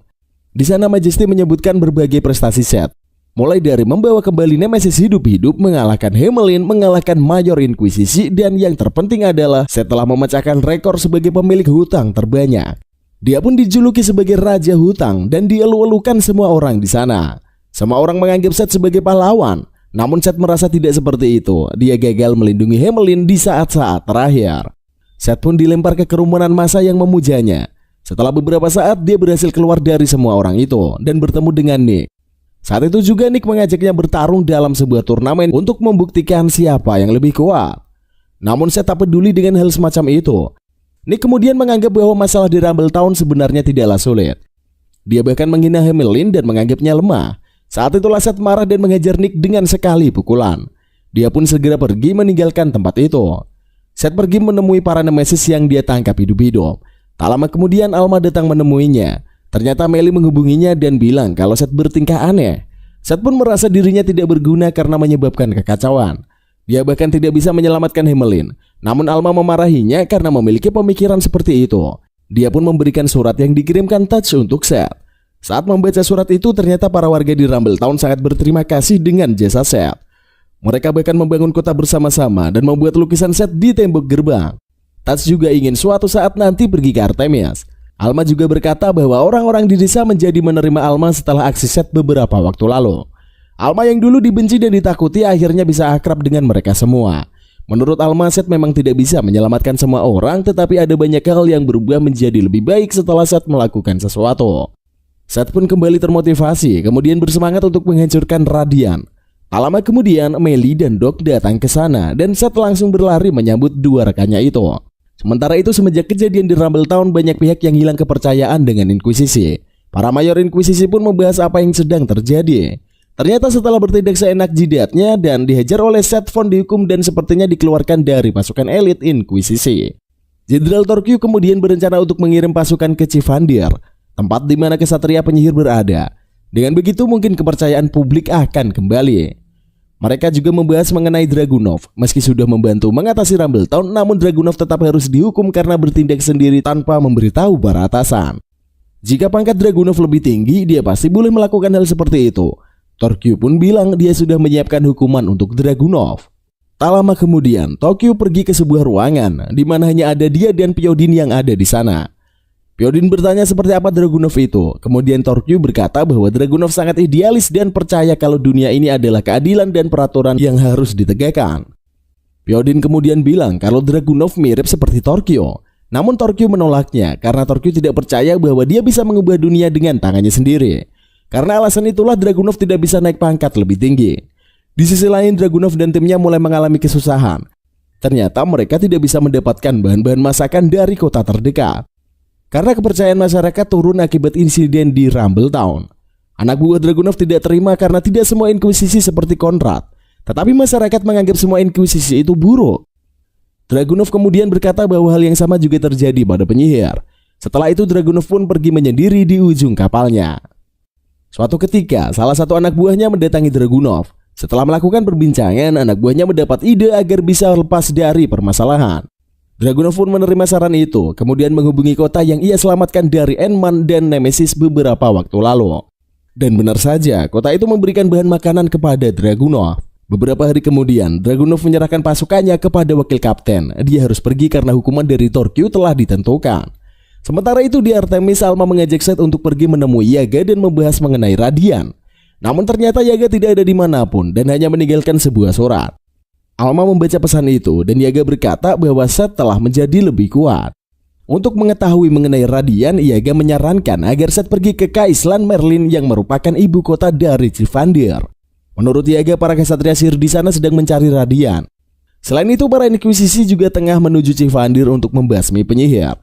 Di sana Majesty menyebutkan berbagai prestasi Seth. Mulai dari membawa kembali Nemesis hidup-hidup, mengalahkan Hamelin, mengalahkan Mayor Inkuisisi, dan yang terpenting adalah Seth telah memecahkan rekor sebagai pemilik hutang terbanyak. Dia pun dijuluki sebagai Raja Hutang dan dielu-elukan semua orang di sana. Semua orang menganggap Seth sebagai pahlawan. Namun Seth merasa tidak seperti itu. Dia gagal melindungi Hamelin di saat-saat terakhir. Seth pun dilempar ke kerumunan massa yang memujanya. Setelah beberapa saat dia berhasil keluar dari semua orang itu dan bertemu dengan Nick. Saat itu juga Nick mengajaknya bertarung dalam sebuah turnamen untuk membuktikan siapa yang lebih kuat. Namun Seth tak peduli dengan hal semacam itu. Nick kemudian menganggap bahwa masalah di Rumble Town sebenarnya tidaklah sulit. Dia bahkan menghina Hamelin dan menganggapnya lemah. Saat itulah Seth marah dan mengejar Nick dengan sekali pukulan. Dia pun segera pergi meninggalkan tempat itu. Seth pergi menemui para Nemesis yang dia tangkap hidup-hidup. Tak lama kemudian Alma datang menemuinya. Ternyata Melly menghubunginya dan bilang kalau Seth bertingkah aneh. Seth pun merasa dirinya tidak berguna karena menyebabkan kekacauan. Dia bahkan tidak bisa menyelamatkan Hamelin. Namun Alma memarahinya karena memiliki pemikiran seperti itu. Dia pun memberikan surat yang dikirimkan Touch untuk Seth. Saat membaca surat itu, ternyata para warga di Rumble Town sangat berterima kasih dengan jasa Seth. Mereka bahkan membangun kota bersama-sama dan membuat lukisan Seth di tembok gerbang. Tats juga ingin suatu saat nanti pergi ke Artemis. Alma juga berkata bahwa orang-orang di desa menjadi menerima Alma setelah aksi Seth beberapa waktu lalu. Alma yang dulu dibenci dan ditakuti akhirnya bisa akrab dengan mereka semua. Menurut Alma, Seth memang tidak bisa menyelamatkan semua orang, tetapi ada banyak hal yang berubah menjadi lebih baik setelah Seth melakukan sesuatu. Seth pun kembali termotivasi, kemudian bersemangat untuk menghancurkan Radiant. Tak lama kemudian, Melly dan Doc datang ke sana dan Seth langsung berlari menyambut dua rekannya itu. Sementara itu, semenjak kejadian di Rumble Town, banyak pihak yang hilang kepercayaan dengan Inkuisisi. Para mayor Inkuisisi pun membahas apa yang sedang terjadi. Ternyata setelah bertindak seenak jidatnya dan dihajar oleh Seth, Von dihukum dan sepertinya dikeluarkan dari pasukan elit Inkuisisi. Jenderal Torque kemudian berencana untuk mengirim pasukan ke Civandir, tempat di mana kesatria penyihir berada. Dengan begitu mungkin kepercayaan publik akan kembali. Mereka juga membahas mengenai Dragunov. Meski sudah membantu mengatasi Rumble Town, namun Dragunov tetap harus dihukum karena bertindak sendiri tanpa memberitahu para atasan. Jika pangkat Dragunov lebih tinggi, dia pasti boleh melakukan hal seperti itu. Torque pun bilang dia sudah menyiapkan hukuman untuk Dragunov. Tak lama kemudian, Tokyo pergi ke sebuah ruangan di mana hanya ada dia dan Pyodin yang ada di sana. Pyodin bertanya seperti apa Dragunov itu. Kemudian Torque berkata bahwa Dragunov sangat idealis dan percaya kalau dunia ini adalah keadilan dan peraturan yang harus ditegakkan. Pyodin kemudian bilang kalau Dragunov mirip seperti Torque. Namun Torque menolaknya karena Torque tidak percaya bahwa dia bisa mengubah dunia dengan tangannya sendiri. Karena alasan itulah Dragunov tidak bisa naik pangkat lebih tinggi. Di sisi lain, Dragunov dan timnya mulai mengalami kesusahan. Ternyata mereka tidak bisa mendapatkan bahan-bahan masakan dari kota terdekat. Karena kepercayaan masyarakat turun akibat insiden di Rumble Town. Anak buah Dragunov tidak terima karena tidak semua Inkuisisi seperti Conrad. Tetapi masyarakat menganggap semua Inkuisisi itu buruk. Dragunov kemudian berkata bahwa hal yang sama juga terjadi pada penyihir. Setelah itu Dragunov pun pergi menyendiri di ujung kapalnya. Suatu ketika, salah satu anak buahnya mendatangi Dragunov. Setelah melakukan perbincangan, anak buahnya mendapat ide agar bisa lepas dari permasalahan. Dragunov pun menerima saran itu, kemudian menghubungi kota yang ia selamatkan dari Enman dan Nemesis beberapa waktu lalu. Dan benar saja, kota itu memberikan bahan makanan kepada Dragunov. Beberapa hari kemudian, Dragunov menyerahkan pasukannya kepada wakil kapten. Dia harus pergi karena hukuman dari Torque telah ditentukan. Sementara itu di Artemis, Alma mengajak Seth untuk pergi menemui Yaga dan membahas mengenai Radiant. Namun ternyata Yaga tidak ada dimanapun dan hanya meninggalkan sebuah surat. Alma membaca pesan itu dan Yaga berkata bahwa Seth telah menjadi lebih kuat. Untuk mengetahui mengenai Radiant, Yaga menyarankan agar Seth pergi ke Kaislan Merlin yang merupakan ibu kota dari Civandir. Menurut Yaga, para kesatria sihir di sana sedang mencari Radiant. Selain itu, para Inkuisisi juga tengah menuju Civandir untuk membasmi penyihir.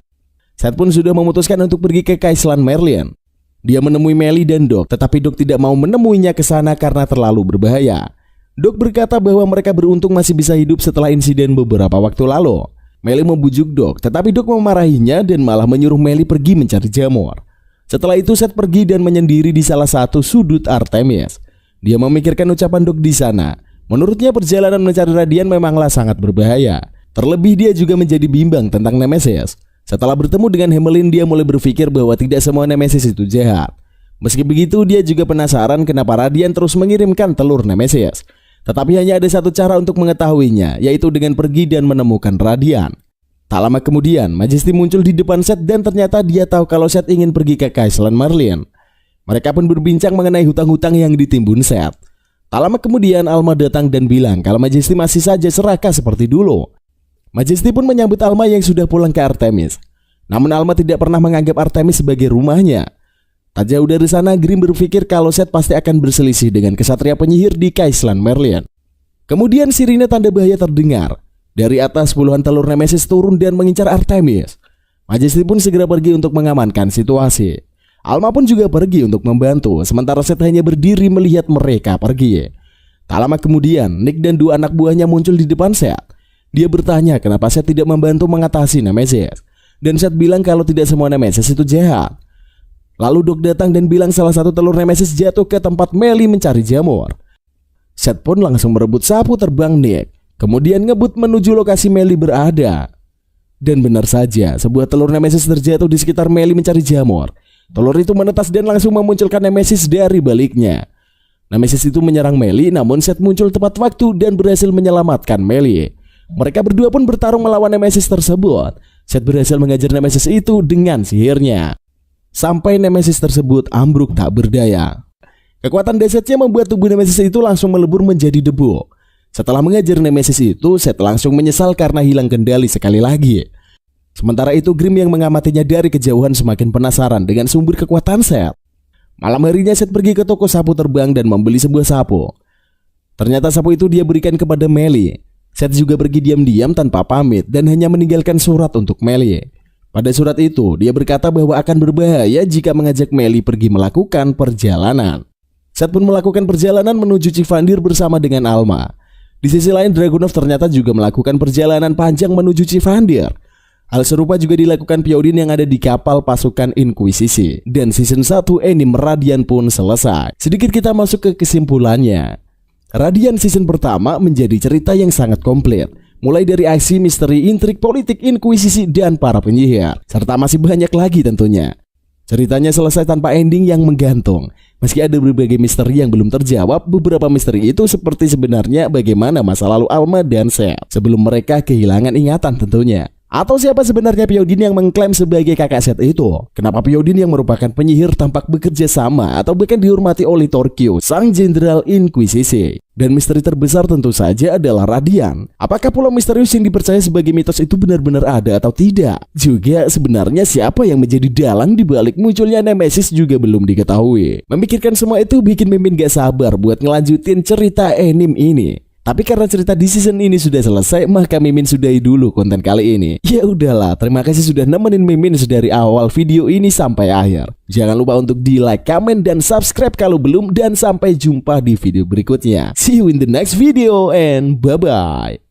Seth pun sudah memutuskan untuk pergi ke Kaislan Merlin. Dia menemui Melly dan Doc, tetapi Doc tidak mau menemuinya ke sana karena terlalu berbahaya. Doc berkata bahwa mereka beruntung masih bisa hidup setelah insiden beberapa waktu lalu. Melly membujuk Doc, tetapi Doc memarahinya dan malah menyuruh Melly pergi mencari jamur. Setelah itu Seth pergi dan menyendiri di salah satu sudut Artemis. Dia memikirkan ucapan Doc di sana. Menurutnya perjalanan mencari Radiant memanglah sangat berbahaya. Terlebih dia juga menjadi bimbang tentang Nemesis. Setelah bertemu dengan Hamelin, dia mulai berpikir bahwa tidak semua Nemesis itu jahat. Meski begitu, dia juga penasaran kenapa Radiant terus mengirimkan telur Nemesis. Tetapi hanya ada satu cara untuk mengetahuinya, yaitu dengan pergi dan menemukan Radiant. Tak lama kemudian, Majesty muncul di depan Seth dan ternyata dia tahu kalau Seth ingin pergi ke Kaislan Merlin. Mereka pun berbincang mengenai hutang-hutang yang ditimbun Seth. Tak lama kemudian, Alma datang dan bilang kalau Majesty masih saja serakah seperti dulu. Majesty pun menyambut Alma yang sudah pulang ke Artemis. Namun Alma tidak pernah menganggap Artemis sebagai rumahnya. Tak jauh dari sana, Grimm berpikir kalau Seth pasti akan berselisih dengan kesatria penyihir di Kaislan Merlin. Kemudian sirine tanda bahaya terdengar. Dari atas puluhan telur Nemesis turun dan mengincar Artemis. Majesty pun segera pergi untuk mengamankan situasi. Alma pun juga pergi untuk membantu, sementara Seth hanya berdiri melihat mereka pergi. Tak lama kemudian, Nick dan dua anak buahnya muncul di depan Seth. Dia bertanya kenapa Seth tidak membantu mengatasi Nemesis. Dan Seth bilang kalau tidak semua Nemesis itu jahat. Lalu Doc datang dan bilang salah satu telur Nemesis jatuh ke tempat Melly mencari jamur. Seth pun langsung merebut sapu terbang Nick, kemudian ngebut menuju lokasi Melly berada. Dan benar saja, sebuah telur Nemesis terjatuh di sekitar Melly mencari jamur. Telur itu menetas dan langsung memunculkan Nemesis dari baliknya. Nemesis itu menyerang Melee, namun Seth muncul tepat waktu dan berhasil menyelamatkan Melee. Mereka berdua pun bertarung melawan Nemesis tersebut. Seth berhasil mengajar Nemesis itu dengan sihirnya, sampai Nemesis tersebut ambruk tak berdaya. Kekuatan dahsyatnya membuat tubuh Nemesis itu langsung melebur menjadi debu. Setelah mengajar Nemesis itu, Seth langsung menyesal karena hilang kendali sekali lagi. Sementara itu Grim yang mengamatinya dari kejauhan semakin penasaran dengan sumber kekuatan Seth. Malam harinya Seth pergi ke toko sapu terbang dan membeli sebuah sapu. Ternyata sapu itu dia berikan kepada Melee. Seth juga pergi diam-diam tanpa pamit dan hanya meninggalkan surat untuk Melee. Pada surat itu dia berkata bahwa akan berbahaya jika mengajak Melee pergi melakukan perjalanan. Seth pun melakukan perjalanan menuju Civandir bersama dengan Alma. Di sisi lain Dragunov ternyata juga melakukan perjalanan panjang menuju Civandir. Hal serupa juga dilakukan Pyodin yang ada di kapal pasukan Inkuisisi. Dan season 1 anime Radiant pun selesai. Sedikit kita masuk ke kesimpulannya. Radiant season pertama menjadi cerita yang sangat komplit. Mulai dari aksi, misteri, intrik, politik, Inkuisisi, dan para penyihir. Serta masih banyak lagi tentunya. Ceritanya selesai tanpa ending yang menggantung. Meski ada berbagai misteri yang belum terjawab, beberapa misteri itu seperti sebenarnya bagaimana masa lalu Alma dan Seth sebelum mereka kehilangan ingatan tentunya. Atau siapa sebenarnya Pyodin yang mengklaim sebagai kakak Seth itu? Kenapa Pyodin yang merupakan penyihir tampak bekerja sama atau bahkan dihormati oleh Torquio, sang jenderal Inkuisisi? Dan misteri terbesar tentu saja adalah Radiant. Apakah pulau misterius yang dipercaya sebagai mitos itu benar-benar ada atau tidak? Juga sebenarnya siapa yang menjadi dalang di balik munculnya Nemesis juga belum diketahui. Memikirkan semua itu bikin Mimin gak sabar buat ngelanjutin cerita anime ini. Tapi karena cerita di season ini sudah selesai, maka Mimin sudahi dulu konten kali ini. Ya udahlah, terima kasih sudah nemenin Mimin dari awal video ini sampai akhir. Jangan lupa untuk di like, comment, dan subscribe kalau belum. Dan sampai jumpa di video berikutnya. See you in the next video and bye-bye.